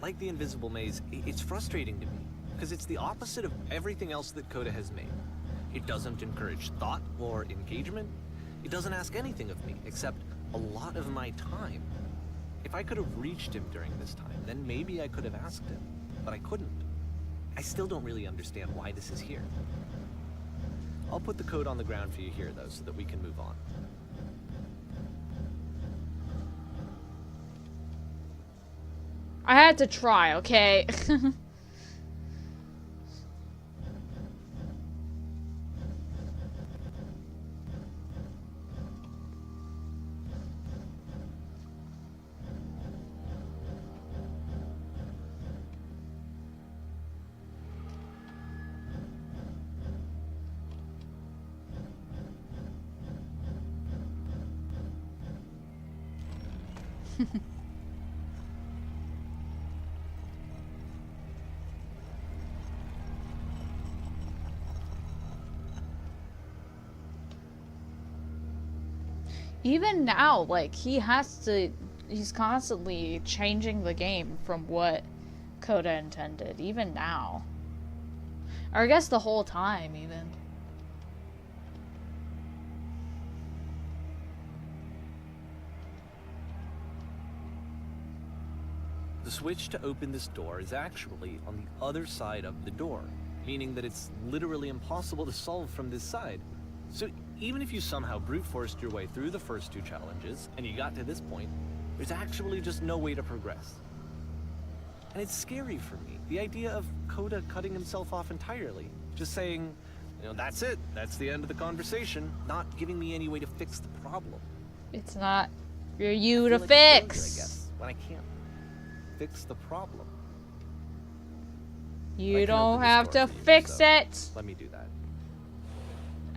Speaker 2: Like the invisible maze, it's frustrating to me, because it's the opposite of everything else that Coda has made. It doesn't encourage thought or engagement. It doesn't ask anything of me, except a lot of my time. If I could have reached him during this time, then maybe I could have asked him, but I couldn't. I still don't really understand why this is here. I'll put the code on the ground for you here, though, so that we can move on.
Speaker 1: I had to try, okay? Even now, like, he's constantly changing the game from what Coda intended, even now. Or I guess the whole time, even.
Speaker 2: The switch to open this door is actually on the other side of the door, meaning that it's literally impossible to solve from this side. So even if you somehow brute forced your way through the first 2 challenges, and you got to this point, there's actually just no way to progress. And it's scary for me, the idea of Coda cutting himself off entirely, just saying, you know, that's it, that's the end of the conversation, not giving me any way to fix the problem.
Speaker 1: It's not for you to
Speaker 2: like
Speaker 1: fix.
Speaker 2: Failure, I guess, when I can't fix the problem.
Speaker 1: You don't have to fix it.
Speaker 2: Let me do that.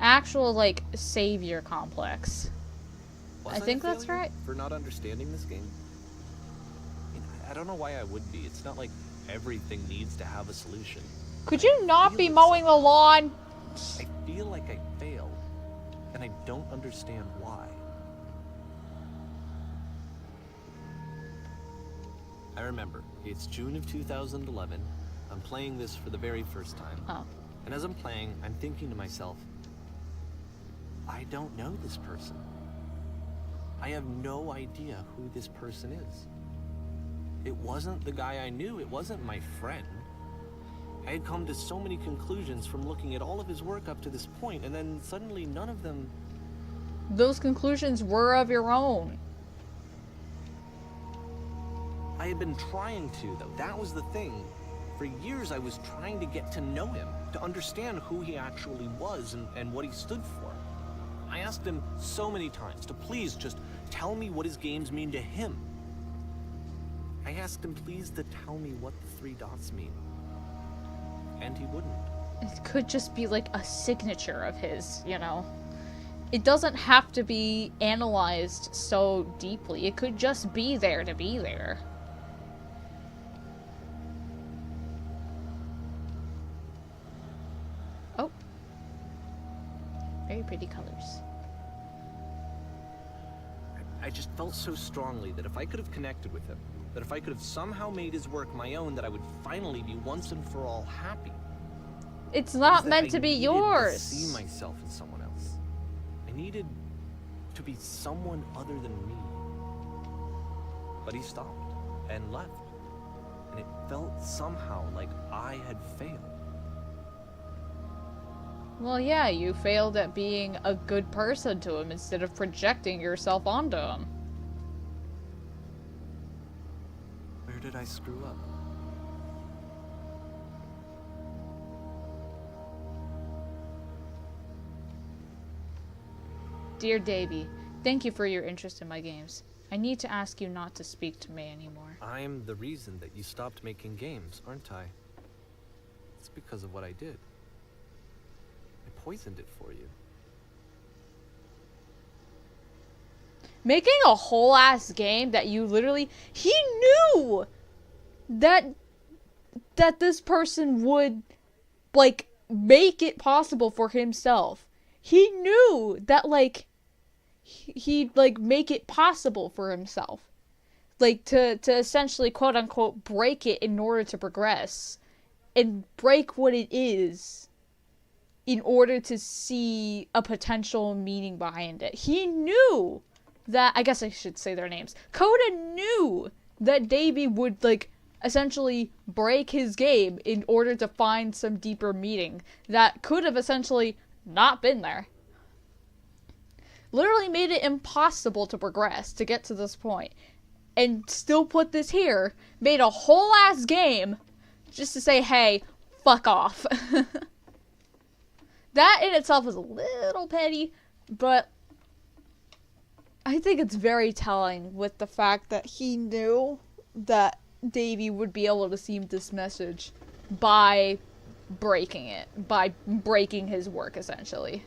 Speaker 1: Actual, like, savior complex. I think that's right.
Speaker 2: For not understanding this game? I mean, I don't know why I would be. It's not like everything needs to have a solution.
Speaker 1: Could you not be mowing the lawn?
Speaker 2: I feel like I failed, and I don't understand why. I remember, it's June of 2011. I'm playing this for the very first time.
Speaker 1: Oh.
Speaker 2: And as I'm playing, I'm thinking to myself, I don't know this person. I have no idea who this person is. It wasn't the guy I knew. It wasn't my friend. I had come to so many conclusions from looking at all of his work up to this point, and then suddenly none of them...
Speaker 1: Those conclusions were of your own.
Speaker 2: I had been trying to, though. That was the thing. For years, I was trying to get to know him, to understand who he actually was and what he stood for. I asked him so many times to please just tell me what his games mean to him. I asked him please to tell me what the 3 dots mean. And he wouldn't.
Speaker 1: It could just be like a signature of his, you know? It doesn't have to be analyzed so deeply. It could just be there to be there. Oh. Very pretty colors.
Speaker 2: I just felt so strongly that if I could have connected with him, that if I could have somehow made his work my own, that I would finally be once and for all happy.
Speaker 1: It's not meant to be yours.
Speaker 2: To see myself in someone else. I needed to be someone other than me. But he stopped and left. And it felt somehow like I had failed.
Speaker 1: Well, yeah, you failed at being a good person to him instead of projecting yourself onto him.
Speaker 2: Where did I screw up?
Speaker 1: Dear Davy, thank you for your interest in my games. I need to ask you not to speak to me anymore.
Speaker 2: I'm the reason that you stopped making games, aren't I? It's because of what I did. I poisoned it for you.
Speaker 1: Making a whole ass game that you literally... He knew that this person would, like, make it possible for himself. He knew that, like, he'd, like, make it possible for himself. Like, to essentially, quote-unquote, break it in order to progress. And break what it is in order to see a potential meaning behind it. He knew that, I guess I should say their names. Coda knew that Davy would, like, essentially break his game in order to find some deeper meaning that could have essentially not been there. Literally made it impossible to progress, to get to this point. And still put this here, made a whole ass game just to say, hey, fuck off. That in itself is a little petty, but I think it's very telling with the fact that he knew that Davy would be able to see this message by breaking it, by breaking his work, essentially.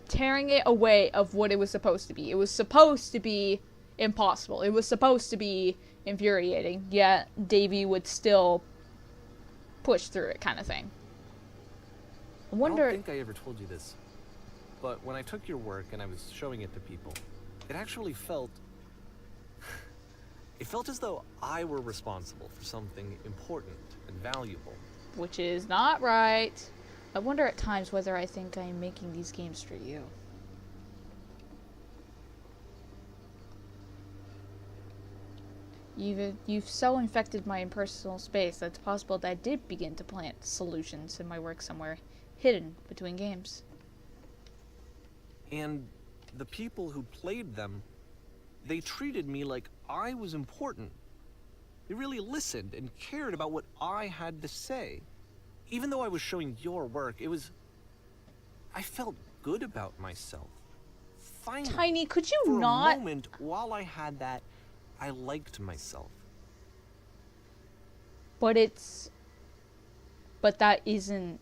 Speaker 1: Tearing it away of what it was supposed to be. It was supposed to be impossible. It was supposed to be infuriating, yet Davy would still push through it, kind of thing. I wonder...
Speaker 2: I don't think I ever told you this, but when I took your work and I was showing it to people, it actually felt... It felt as though I were responsible for something important and valuable.
Speaker 1: Which is not right. I wonder at times whether I think I'm making these games for you. You've so infected my impersonal space that it's possible that I did begin to plant solutions in my work somewhere, hidden between games.
Speaker 2: And the people who played them, they treated me like I was important. They really listened and cared about what I had to say. Even though I was showing your work, I felt good about myself. Finally,
Speaker 1: Tiny, could you
Speaker 2: for
Speaker 1: not...
Speaker 2: a moment, while I had that, I liked myself.
Speaker 1: But that isn't...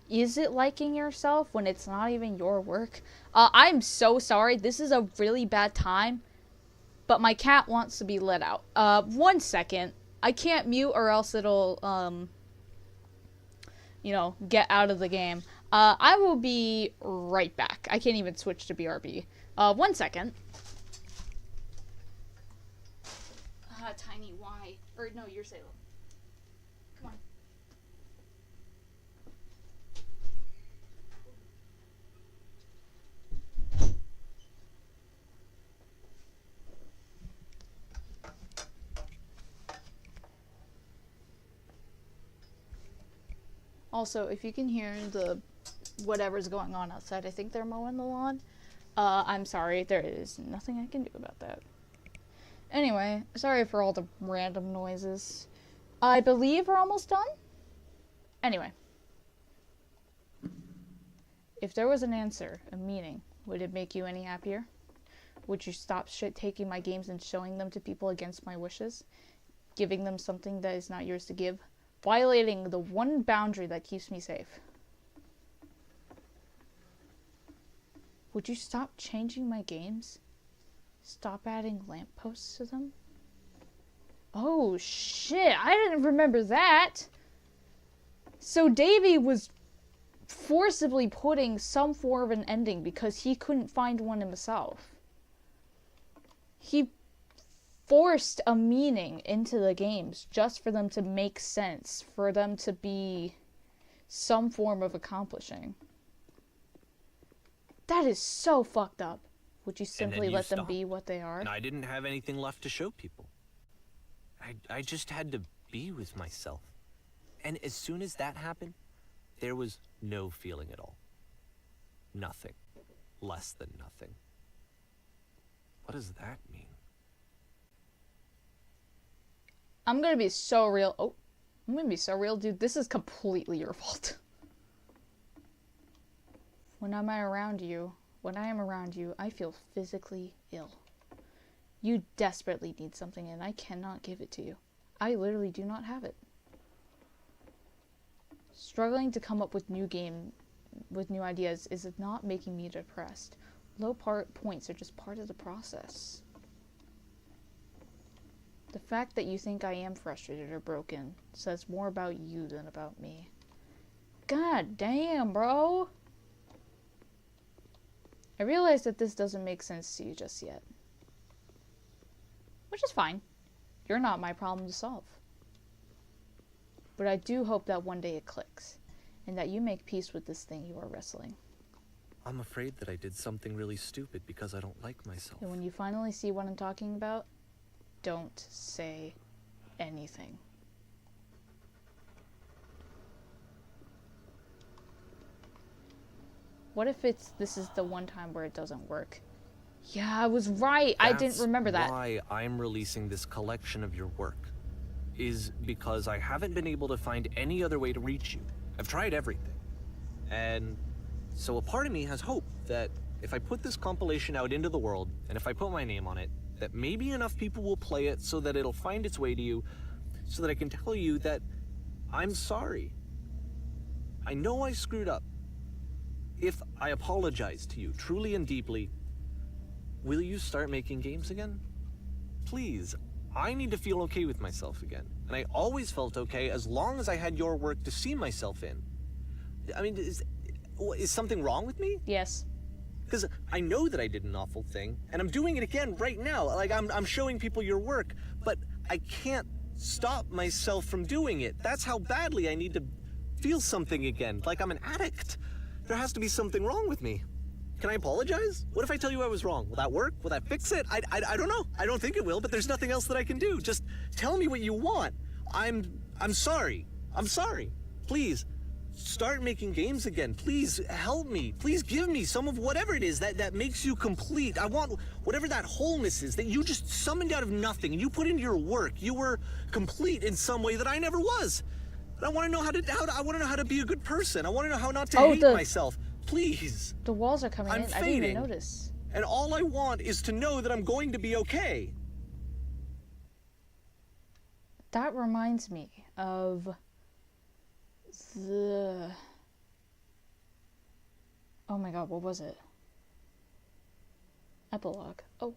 Speaker 1: Is it liking yourself when it's not even your work? I'm so sorry. This is a really bad time. But my cat wants to be let out. 1 second. I can't mute or else it'll, get out of the game. I will be right back. I can't even switch to BRB. 1 second. Tiny, why? Or, no, you're Salem. Come on. Also, if you can hear the whatever's going on outside, I think they're mowing the lawn. I'm sorry, there is nothing I can do about that. Anyway, sorry for all the random noises. I believe we're almost done? Anyway. If there was an answer, a meaning, would it make you any happier? Would you stop taking my games and showing them to people against my wishes? Giving them something that is not yours to give? Violating the one boundary that keeps me safe? Would you stop changing my games? Stop adding lampposts to them? Oh shit, I didn't remember that! So Davey was forcibly putting some form of an ending because he couldn't find one himself. He forced a meaning into the games just for them to make sense, for them to be some form of accomplishing. That is so fucked up. Would you simply let them be what they are?
Speaker 2: And I didn't have anything left to show people. I just had to be with myself. And as soon as that happened, there was no feeling at all. Nothing. Less than nothing. What does that mean?
Speaker 1: I'm gonna be so real. Oh, I'm gonna be so real, dude. This is completely your fault. When I am around you, I feel physically ill. You desperately need something and I cannot give it to you. I literally do not have it. Struggling to come up with new ideas is not making me depressed. Low points are just part of the process. The fact that you think I am frustrated or broken says more about you than about me. God damn, bro! I realize that this doesn't make sense to you just yet. Which is fine. You're not my problem to solve. But I do hope that one day it clicks, and that you make peace with this thing you are wrestling.
Speaker 2: I'm afraid that I did something really stupid because I don't like myself.
Speaker 1: And when you finally see what I'm talking about, don't say anything. What if this is the one time where it doesn't work? Yeah, I was right. I didn't remember that.
Speaker 2: That's why I'm releasing this collection of your work. Is because I haven't been able to find any other way to reach you. I've tried everything. And so a part of me has hope that if I put this compilation out into the world, and if I put my name on it, that maybe enough people will play it so that it'll find its way to you, so that I can tell you that I'm sorry. I know I screwed up. If I apologize to you truly and deeply, will you start making games again? Please. I need to feel okay with myself again. And I always felt okay as long as I had your work to see myself in. I mean, is something wrong with me?
Speaker 1: Yes.
Speaker 2: Because I know that I did an awful thing, and I'm doing it again right now. Like, I'm showing people your work, but I can't stop myself from doing it. That's how badly I need to feel something again, like I'm an addict. There has to be something wrong with me. Can I apologize? What if I tell you I was wrong? Will that work? Will that fix it? I don't know. I don't think it will, but there's nothing else that I can do. Just tell me what you want. I'm sorry. I'm sorry. Please, start making games again. Please help me. Please give me some of whatever it is that makes you complete. I want whatever that wholeness is that you just summoned out of nothing and you put into your work. You were complete in some way that I never was. And I want to know I want to know how to be a good person. I want to know how not to hate myself. Please.
Speaker 1: The walls are coming in.
Speaker 2: Fading,
Speaker 1: I didn't even notice.
Speaker 2: And all I want is to know that I'm going to be okay.
Speaker 1: That reminds me of the... Oh my god, what was it? Epilogue. Oh.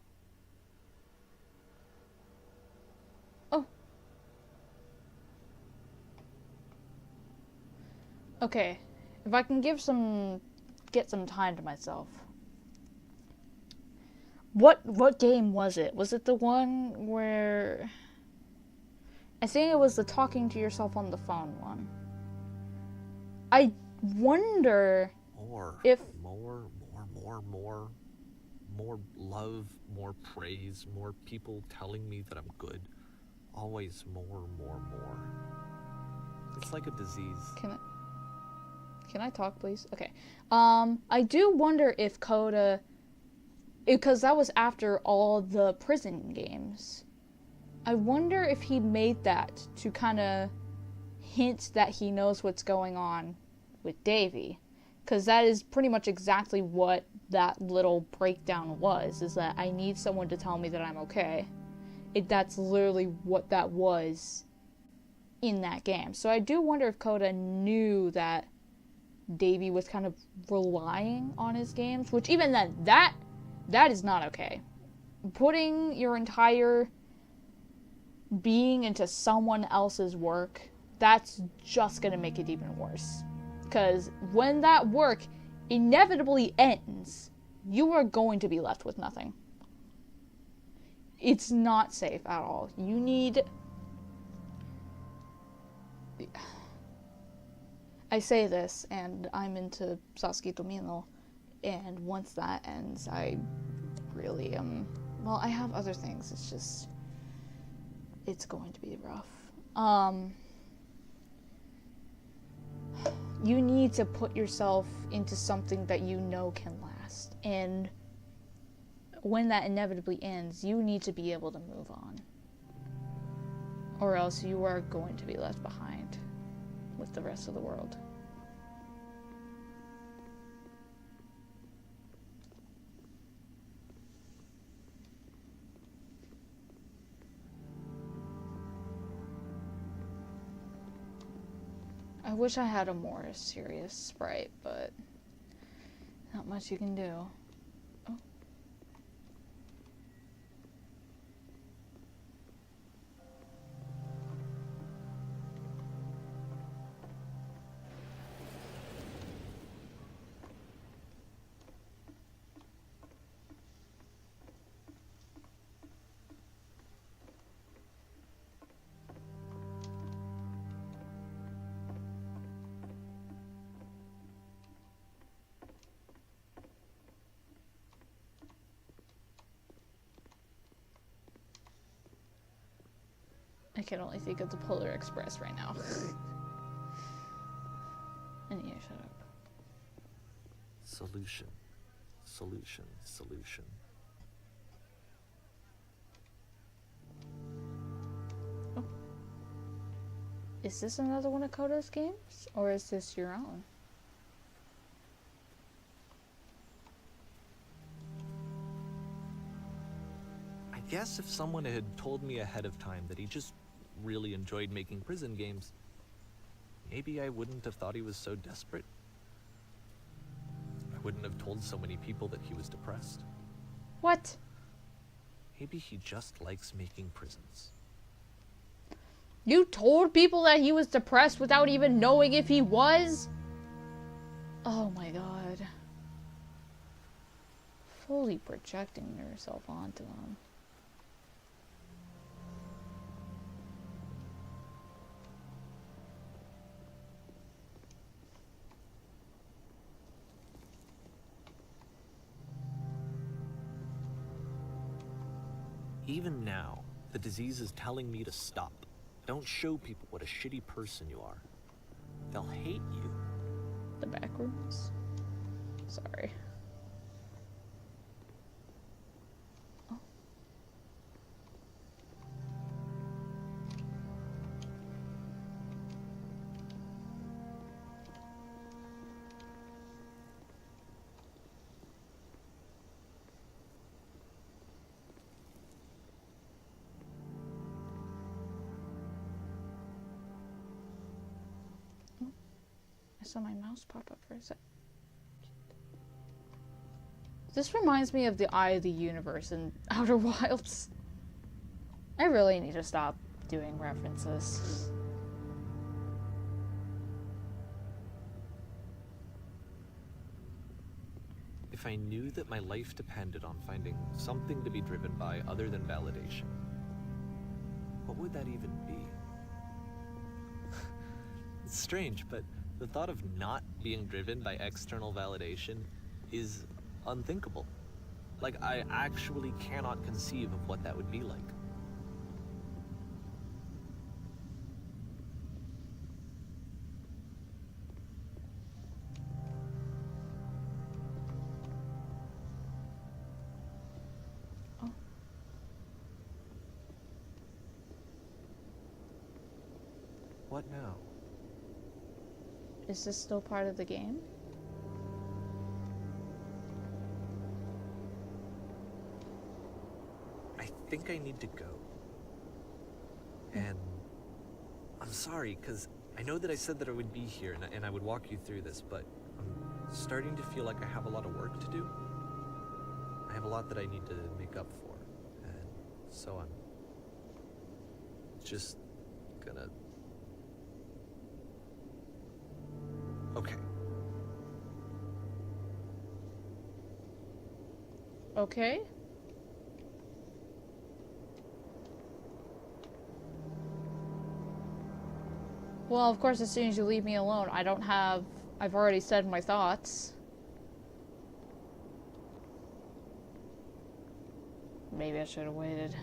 Speaker 1: Oh. Okay. If I can get some time to myself. What game was it? Was it the one where... I think it was the talking to yourself on the phone one. I wonder if...
Speaker 2: More love, more praise, more people telling me that I'm good. Always more. It's like a disease.
Speaker 1: Can I talk, please? Okay. I do wonder if Coda, because that was after all the prison games. I wonder if he made that to kind of hint that he knows what's going on with Davy. Because that is pretty much exactly what that little breakdown was, is that I need someone to tell me that I'm okay. That's literally what that was in that game. So I do wonder if Coda knew that Davy was kind of relying on his games, which even then, that is not okay. Putting your entire being into someone else's work, that's just gonna make it even worse. Because when that work inevitably ends, you are going to be left with nothing. It's not safe at all. You need... I say this, and I'm into Sasuke Tomino, and once that ends, I really am... Well, I have other things, it's just... It's going to be rough. You need to put yourself into something that you know can last, and when that inevitably ends, you need to be able to move on. Or else you are going to be left behind with the rest of the world. I wish I had a more serious sprite, but not much you can do. Oh. I can only think of the Polar Express right now. And yeah, shut up.
Speaker 2: Solution. Solution. Solution.
Speaker 1: Oh. Is this another one of Coda's games? Or is this your own?
Speaker 2: I guess if someone had told me ahead of time that he just really enjoyed making prison games, maybe I wouldn't have thought he was so desperate. I wouldn't have told so many people that he was depressed.
Speaker 1: What?
Speaker 2: Maybe he just likes making prisons.
Speaker 1: You told people that he was depressed without even knowing if he was? Oh my god. Fully projecting yourself onto him.
Speaker 2: Even now, the disease is telling me to stop. Don't show people what a shitty person you are. They'll hate you.
Speaker 1: The back rooms? Sorry. Oh. I saw my mouse pop up for a sec. This reminds me of the Eye of the Universe in Outer Wilds. I really need to stop doing references.
Speaker 2: If I knew that my life depended on finding something to be driven by other than validation, what would that even be? It's strange, but the thought of not being driven by external validation is unthinkable. Like, I actually cannot conceive of what that would be like. what now?
Speaker 1: Is this still part of the game?
Speaker 2: I think I need to go. And I'm sorry, because I know that I said that I would be here and I would walk you through this, but I'm starting to feel like I have a lot of work to do. I have a lot that I need to make up for. And so I'm just gonna... Okay.
Speaker 1: Okay. Well, of course, as soon as you leave me alone, I've already said my thoughts. Maybe I should have waited.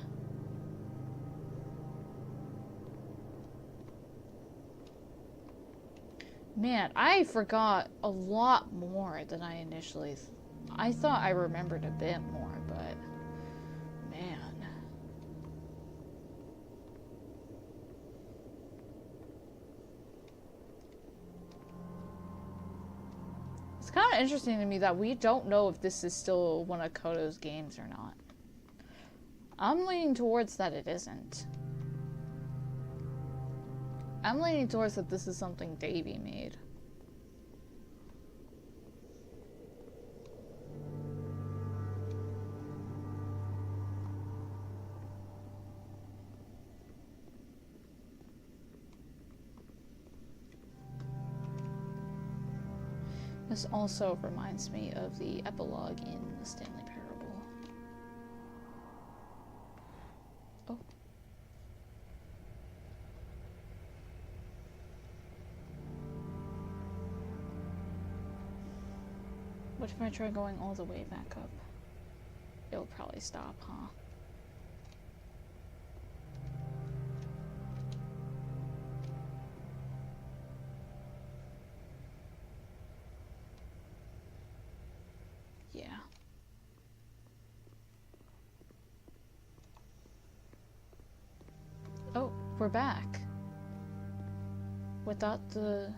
Speaker 1: Man, I forgot a lot more than I initially... I thought I remembered a bit more, but... Man. It's kind of interesting to me that we don't know if this is still one of Koto's games or not. I'm leaning towards that it isn't. I'm leaning towards that this is something Davey made. This also reminds me of the epilogue in the Stanley Parable. Oh. What if I try going all the way back up? It'll probably stop, huh? Yeah. Oh, we're back. Without the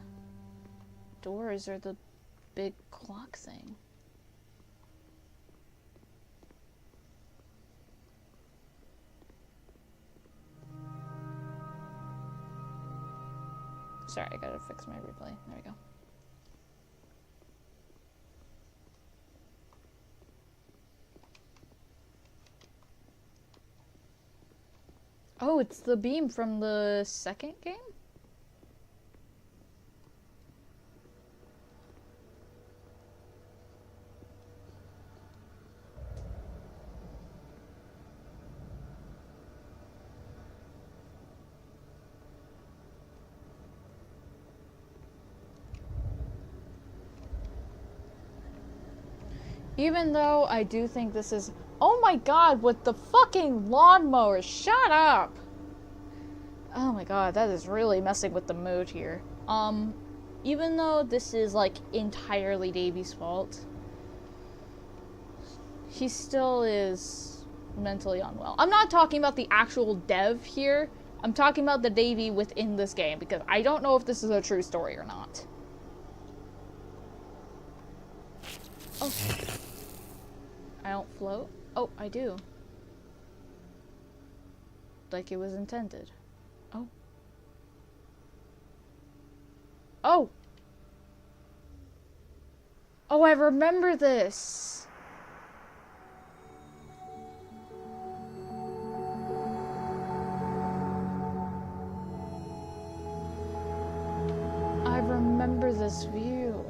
Speaker 1: doors or the big clock thing. Sorry, I gotta fix my replay. There we go. Oh, it's the beam from the second game? Even though I do think this is... Oh my god, with the fucking lawnmower! Shut up! Oh my god, that is really messing with the mood here. Even though this is, like, entirely Davey's fault, he still is mentally unwell. I'm not talking about the actual dev here. I'm talking about the Davey within this game, because I don't know if this is a true story or not. Oh. I don't float? Oh, I do. Like it was intended. Oh. Oh! Oh, I remember this! I remember this view.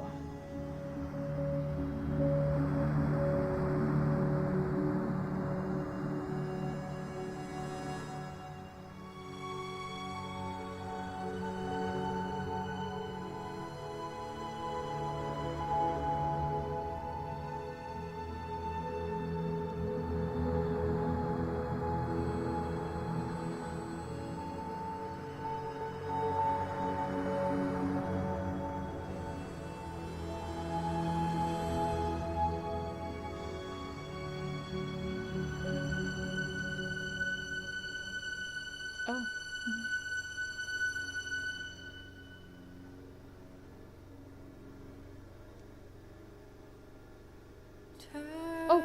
Speaker 1: Oh. Oh.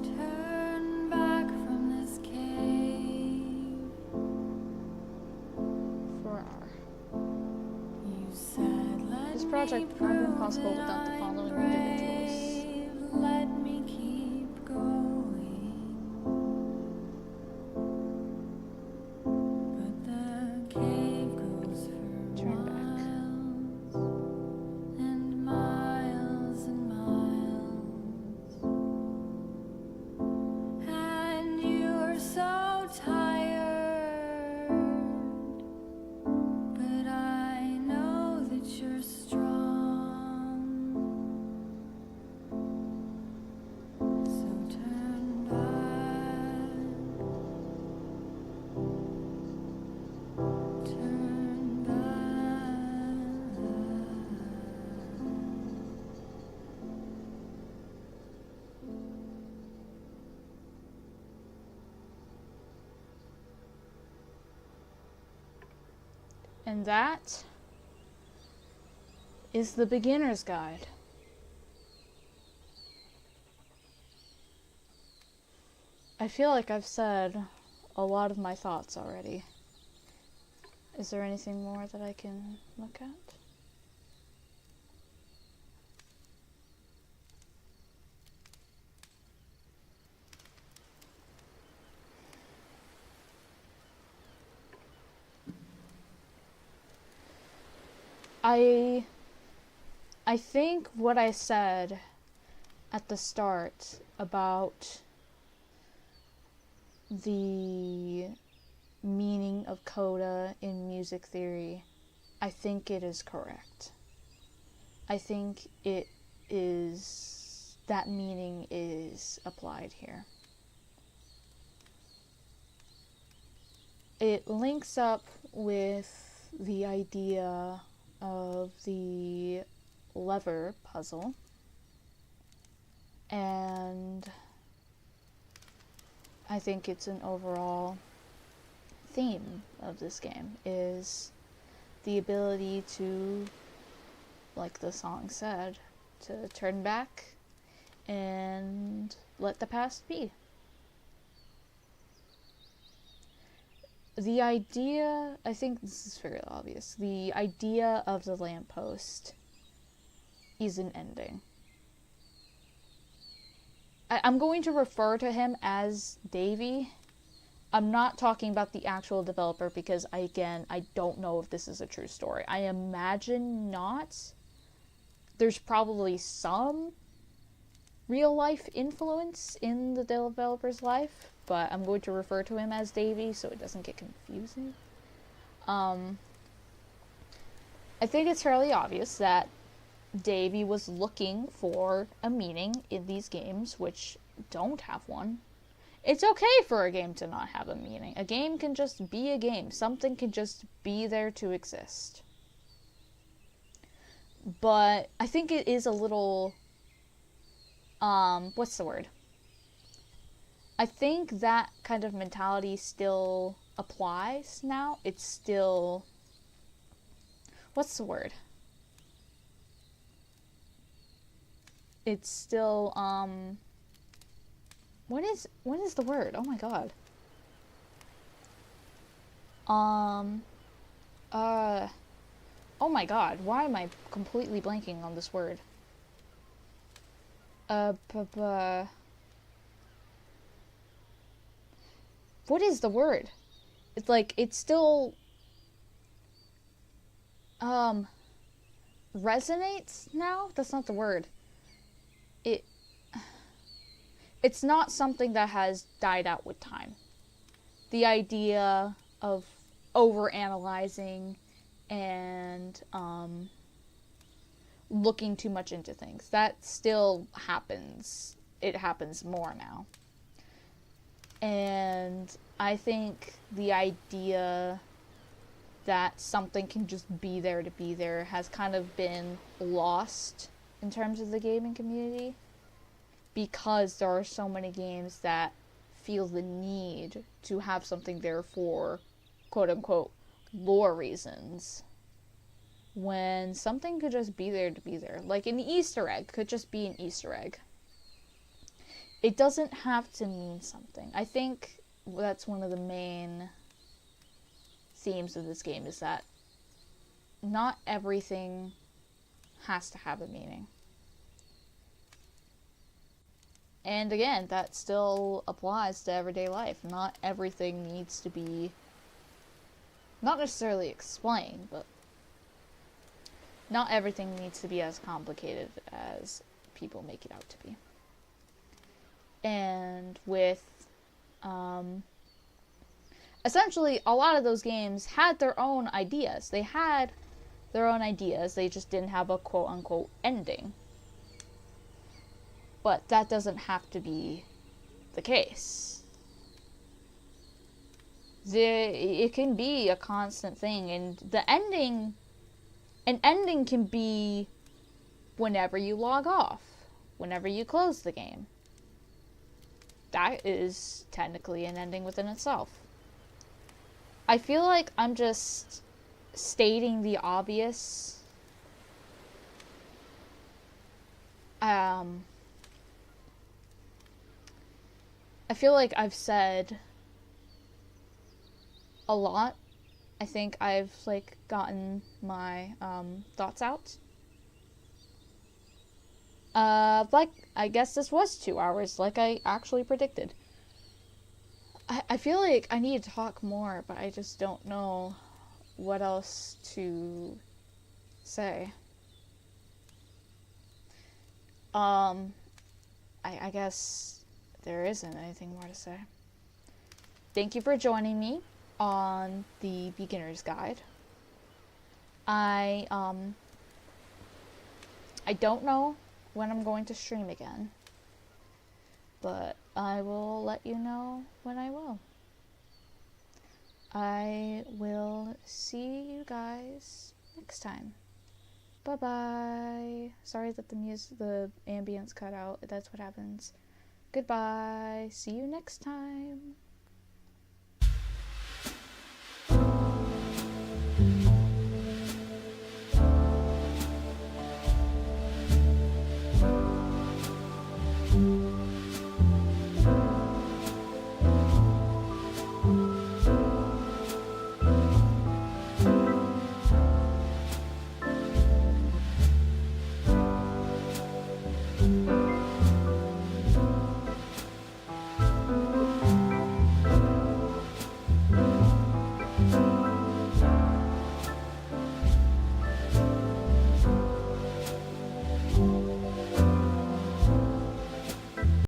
Speaker 4: Turn back from this cave. You said, let
Speaker 1: this project won't be possible without the following individuals.
Speaker 4: Let me keep going. But the cave goes for
Speaker 1: Turn back.
Speaker 4: miles and miles. And you're so tired. But I know that you're strong. So turn back. Turn back.
Speaker 1: And that is the beginner's guide. I feel like I've said a lot of my thoughts already. Is there anything more that I can look at? I think what I said at the start about the meaning of coda in music theory, I think it is correct. I think it is, that meaning is applied here. It links up with the idea of the lever puzzle, and I think it's an overall theme of this game is the ability to, like the song said, to turn back and let the past be. The idea, I think this is fairly obvious, the idea of the lamppost is an ending. I'm going to refer to him as Davy. I'm not talking about the actual developer because, I don't know if this is a true story. I imagine not. There's probably some real life influence in the developer's life, but I'm going to refer to him as Davy so it doesn't get confusing. I think it's fairly obvious that Davy was looking for a meaning in these games which don't have one. It's okay for a game to not have a meaning. A game can just be a game. Something can just be there to exist. But I think it is a little, what's the word? I think that kind of mentality still applies now. It's still, what's the word? It's still, what is the word? Oh my god. Oh my god, why am I completely blanking on this word? What is the word? It's like, it's still, resonates now? That's not the word. It's not something that has died out with time. The idea of overanalyzing and looking too much into things. That still happens. It happens more now. And I think the idea that something can just be there to be there has kind of been lost in terms of the gaming community, because there are so many games that feel the need to have something there for quote-unquote lore reasons, when something could just be there to be there. Like an Easter egg could just be an Easter egg. It doesn't have to mean something. I think that's one of the main themes of this game, is that not everything has to have a meaning. And again, that still applies to everyday life. Not everything needs to be, not necessarily explained, but not everything needs to be as complicated as people make it out to be. And with, essentially, a lot of those games had their own ideas. They had their own ideas, they just didn't have a quote-unquote ending. But that doesn't have to be the case. It can be a constant thing, and an ending can be whenever you log off, whenever you close the game. That is technically an ending within itself. I feel like I'm just stating the obvious. I feel like I've said a lot. I think I've, like, gotten my thoughts out. Like, I guess this was 2 hours, like I actually predicted. I feel like I need to talk more, but I just don't know what else to say. I guess there isn't anything more to say. Thank you for joining me on the beginner's guide. I don't know when I'm going to stream again, but I will let you know when I will. I will see you guys next time. Bye-bye. Sorry that the ambience cut out. That's what happens. Goodbye. See you next time.